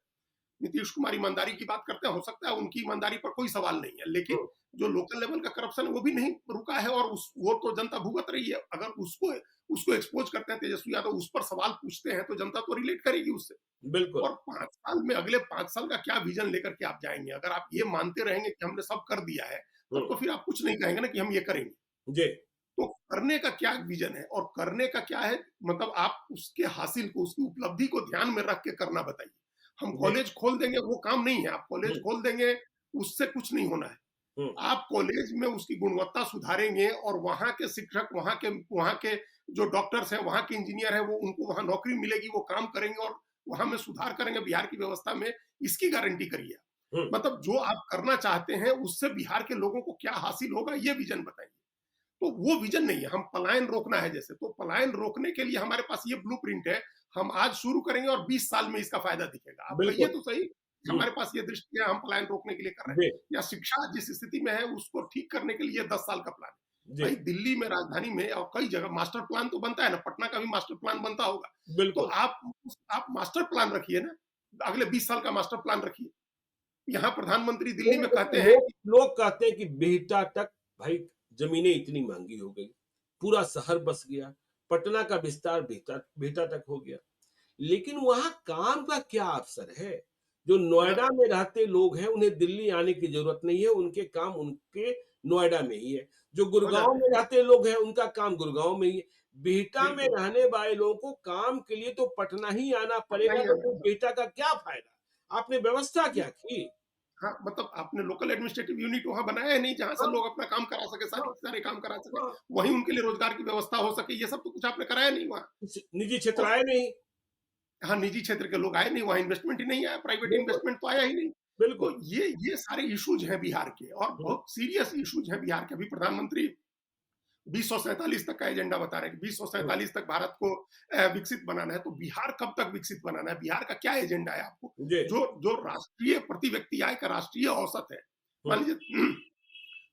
Speaker 2: नीतीश कुमार ईमानदारी की बात करते हैं, हो सकता है उनकी ईमानदारी पर कोई सवाल नहीं है, लेकिन
Speaker 1: हुँ।
Speaker 2: जो लोकल लेवल का करप्शन है वो भी नहीं रुका है, और वो तो जनता भुगत रही है। अगर उसको उसको एक्सपोज करते हैं तेजस्वी यादव, उस पर सवाल पूछते हैं, तो जनता तो रिलेट करेगी उससे।
Speaker 1: बिल्कुल।
Speaker 2: और 5 साल में, अगले 5 साल का क्या विज़न लेकर के आप जाएँगे? अगर आप ये मानते रहेंगे कि हमने सब कर दिया है, तब
Speaker 1: हुँ।
Speaker 2: तो फिर आप कुछ नहीं कहेंगे ना कि हम ये करेंगे।
Speaker 1: जी।
Speaker 2: तो करने का क्या विज़न है और करने का क्या है, मतलब आप उसके हासिल को, उसकी उपलब्धि को ध्यान में रख के करना बताइए। हम
Speaker 1: जी।
Speaker 2: कॉलेज खोल देंगे, वो काम नहीं है। आप कॉलेज
Speaker 1: हुँ,
Speaker 2: खोल देंगे, उससे कुछ नहीं होना है।
Speaker 1: हुँ।
Speaker 2: आप कॉलेज में उसकी गुणवत्ता सुधारेंगे, और वहाँ के शिक्षक, वहाँ के जो डॉक्टर्स हैं, वहाँ के इंजीनियर हैं, वो उनको वहाँ नौकरी मिलेगी, वो काम करेंगे और वहाँ में सुधार करेंगे बिहार की व्यवस्था में, इसकी गारंटी करिए।
Speaker 1: हुँ।
Speaker 2: मतलब जो आप करना चाहते हैं, उससे बिहार के लोगों को क्या हासिल होगा, ये विज़न बताइए। तो वो विज़न नहीं है, हम पलायन रोकना है जैसे, तो पलायन रोकने के लिए हमारे पास ये ब्लूप्रिंट है, हम आज शुरू करेंगे और 20 साल में इसका फ़ायदा दिखेगा। आप कहिए
Speaker 1: बिल्कुल।
Speaker 2: तो सही, कि
Speaker 1: हुँ।
Speaker 2: हमारे पास ये दृष्टि है, हम पलायन रोकने के लिए कर रहे हैं,
Speaker 1: जी।
Speaker 2: या शिक्षा जिस स्थिति में है, उसको ठीक करने के लिए 10 साल का प्लान है।
Speaker 1: जी,
Speaker 2: भाई दिल्ली में, राजधानी में और कई जगह मास्टर प्लान तो बनता है ना, पटना का भी मास्टर प्लान बनता होगा। तो
Speaker 1: बिल्कुल।
Speaker 2: आप मास्टर प्लान रखिए ना, अगले 20 साल का मास्टर प्लान रखिए। यहाँ प्रधानमंत्री दिल्ली
Speaker 1: नहीं,
Speaker 2: में
Speaker 1: देखिए
Speaker 2: कहते हैं
Speaker 1: लोग
Speaker 2: कि
Speaker 1: लोग कहते हैं कि बिहटा तक भाई ज़मीनें इतनी महँगी हो गई, पूरा शहर बस गया, पटना का विस्तार बिहटा बिहटा तक हो गया। लेकिन वहाँ काम का क्या अवसर है? जो नोएडा
Speaker 2: हाँ,
Speaker 1: में रहते लोग हैं, उन्हें दिल्ली आने की ज़रूरत नहीं है, उनके काम उनके नोएडा में ही है। जो
Speaker 2: हो
Speaker 1: गुड़गाँव
Speaker 2: जाते
Speaker 1: में
Speaker 2: हैं,
Speaker 1: रहते लोग हैं, उनका काम गुड़गाँव में ही है। बिहटा में
Speaker 2: बिल्कुल,
Speaker 1: रहने वाले लोगों को काम के लिए तो पटना ही आना
Speaker 2: पटना
Speaker 1: पड़ेगा,
Speaker 2: ही
Speaker 1: तो
Speaker 2: आना
Speaker 1: फिर
Speaker 2: होगा।
Speaker 1: बिहटा का क्या फ़ायदा? आपने व्यवस्था
Speaker 2: ये
Speaker 1: क्या की?
Speaker 2: हाँ, मतलब आपने लोकल एडमिनिस्ट्रेटिव यूनिट वहाँ बनाया है नहीं, जहाँ से
Speaker 1: हाँ,
Speaker 2: लोग अपना काम करा सके,
Speaker 1: हाँ,
Speaker 2: सारे काम करा सके,
Speaker 1: हाँ।
Speaker 2: वहीं उनके लिए रोजगार की व्यवस्था हो सके, ये सब तो कुछ आपने कराया नहीं वहाँ।
Speaker 1: निजी क्षेत्र
Speaker 2: और
Speaker 1: आए नहीं।
Speaker 2: हाँ, निजी क्षेत्र के लोग आए नहीं, वहाँ इन्वेस्टमेंट ही नहीं आया, प्राइवेट
Speaker 1: बिल्कुल,
Speaker 2: इन्वेस्टमेंट तो आया ही नहीं। तो
Speaker 1: बिल्कुल।
Speaker 2: ये सारे इश्यूज हैं बिहार के, और
Speaker 1: हुँ,
Speaker 2: बहुत सीरियस इश्यूज हैं बिहार के। अभी प्रधानमंत्री 2047 तक का एजेंडा बता रहे हैं कि
Speaker 1: हुँ।
Speaker 2: 2047 तक भारत को विकसित बनाना है। तो बिहार कब तक विकसित बनाना है? बिहार का क्या एजेंडा है आपको?
Speaker 1: जी।
Speaker 2: जो जो राष्ट्रीय प्रति व्यक्ति आय का राष्ट्रीय औसत है, मान
Speaker 1: हुँ,
Speaker 2: लीजिए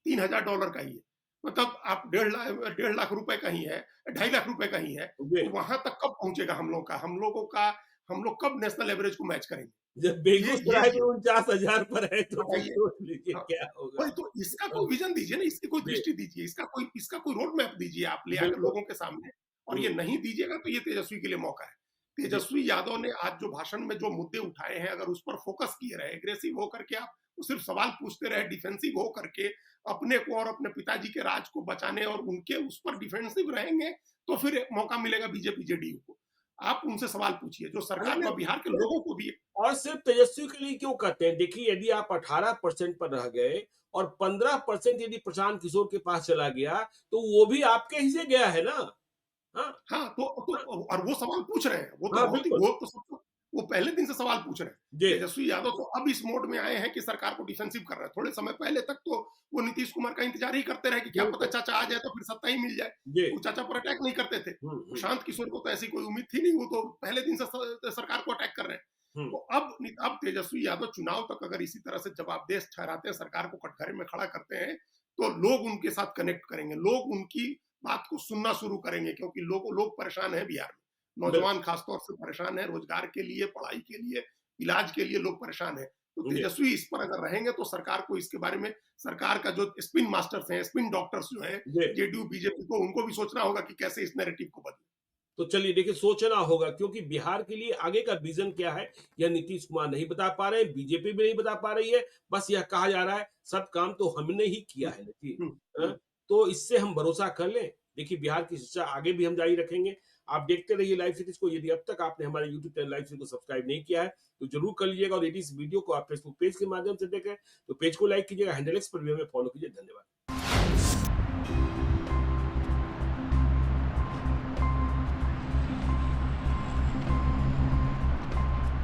Speaker 2: $3000 का ही है। मतलब आप 1.5 लाख रुपए का ही है, 2.5 लाख रुपए का ही है,
Speaker 1: जी।
Speaker 2: तो वहां तक कब पहुंचेगा हम लोग कब नेशनल एवरेज को मैच करेंगे?
Speaker 1: जब
Speaker 2: ये
Speaker 1: बेगूसराय में
Speaker 2: चीज
Speaker 1: 49,000 पर है तो फिर
Speaker 2: बताइए।
Speaker 1: सोच लीजिए
Speaker 2: हाँ,
Speaker 1: क्या होगा।
Speaker 2: वही तो, इसका
Speaker 1: हाँ,
Speaker 2: कोई विज़न दीजिए ना, इसकी कोई
Speaker 1: जी,
Speaker 2: दृष्टि दीजिए, इसका कोई रोड मैप दीजिए आप ले आकर
Speaker 1: बिल्कुल।
Speaker 2: लोगों के सामने। और ये
Speaker 1: हुँ,
Speaker 2: नहीं दीजिएगा तो ये तेजस्वी के लिए मौका है।
Speaker 1: जी,
Speaker 2: तेजस्वी यादव ने आज जो भाषण में जो मुद्दे उठाए हैं, अगर उस पर फोकस किए रहे, एग्रेसिव होकर के आप सिर्फ सवाल पूछते रहे, डिफेंसिव होकर के अपने को और अपने पिताजी के राज को बचाने और उनके उस पर डिफेंसिव रहेंगे, तो फिर मौका मिलेगा बीजेपी, जेडीयू को। आप उनसे सवाल पूछिए, जो
Speaker 1: अरे
Speaker 2: सरकार को, बिहार के
Speaker 1: नहीं,
Speaker 2: लोगों को भी।
Speaker 1: और सिर्फ तेजस्वी के लिए क्यों कहते हैं? देखिए यदि आप 18% पर रह गए और 15% यदि प्रशांत किशोर के पास चला गया, तो वो भी आपके ही से गया है ना? हाँ,
Speaker 2: हाँ, तो
Speaker 1: हाँ,
Speaker 2: और वो सवाल पूछ रहे हैं,
Speaker 1: हाँ, बिल्कुल।
Speaker 2: वो तो सबको, वो पहले दिन से सवाल पूछ रहे हैं।
Speaker 1: जी,
Speaker 2: तेजस्वी यादव तो अब इस मोड में आए हैं कि सरकार को डिफेंसिव कर रहे हैं। थोड़े समय पहले तक तो वो नीतीश कुमार का इंतजार ही करते रहे कि क्या पता
Speaker 1: बिल्कुल।
Speaker 2: चाचा आ जाए तो फिर सत्ता ही मिल जाए।
Speaker 1: जी।
Speaker 2: वो चाचा पर अटैक नहीं करते थे।
Speaker 1: हुँ, हुँ,
Speaker 2: प्रशांत किशोर को तो ऐसी कोई उम्मीद थी नहीं, वो तो पहले दिन से सरकार को अटैक कर रहे हैं।
Speaker 1: हुँ,
Speaker 2: तो अब तेजस्वी यादव चुनाव तक अगर इसी तरह से जवाबदेह ठहराते हैं, सरकार को कटघरे में खड़ा करते हैं, तो लोग उनके साथ कनेक्ट करेंगे, लोग उनकी बात को सुनना शुरू करेंगे, क्योंकि लोग परेशान हैं बिहार में।
Speaker 1: बिल्कुल।
Speaker 2: नौजवान खासतौर से परेशान है, रोजगार के लिए, पढ़ाई के लिए, इलाज के लिए लोग परेशान हैं। तो
Speaker 1: जी।
Speaker 2: तेजस्वी इस पर अगर रहेंगे तो सरकार को इसके बारे में, सरकार का जो स्पिन मास्टर्स हैं, स्पिन डॉक्टर्स जो हैं,
Speaker 1: जी।
Speaker 2: जेडीयू, बीजेपी को, उनको भी सोचना होगा कि कैसे इस नैरेटिव को बदलें।
Speaker 1: तो चलिए देखिए सोचना होगा क्योंकि बिहार के लिए आगे का विजन क्या है यह नीतीश कुमार नहीं बता पा रहे हैं, बीजेपी भी नहीं बता पा रही है। बस यह कहा जा रहा है सब काम तो हमने ही किया
Speaker 2: हुँ,
Speaker 1: है नीतीश।
Speaker 2: हुँ,
Speaker 1: हाँ,
Speaker 2: हुँ।
Speaker 1: तो इससे हम भरोसा कर लें। देखिए बिहार की शिक्षा आगे भी हम जारी रखेंगे। आप देखते रहिए लाइव सीरीज को। यदि अब तक आपने हमारे यूट्यूब चैनल लाइव सीरीज को सब्सक्राइब नहीं किया है तो जरूर कर लीजिएगा। और यदि इस वीडियो को आप फेसबुक पेज के माध्यम से देखें तो पेज को लाइक कीजिएगा, हैंडल एक्स पर भी हमें फॉलो कीजिए। धन्यवाद।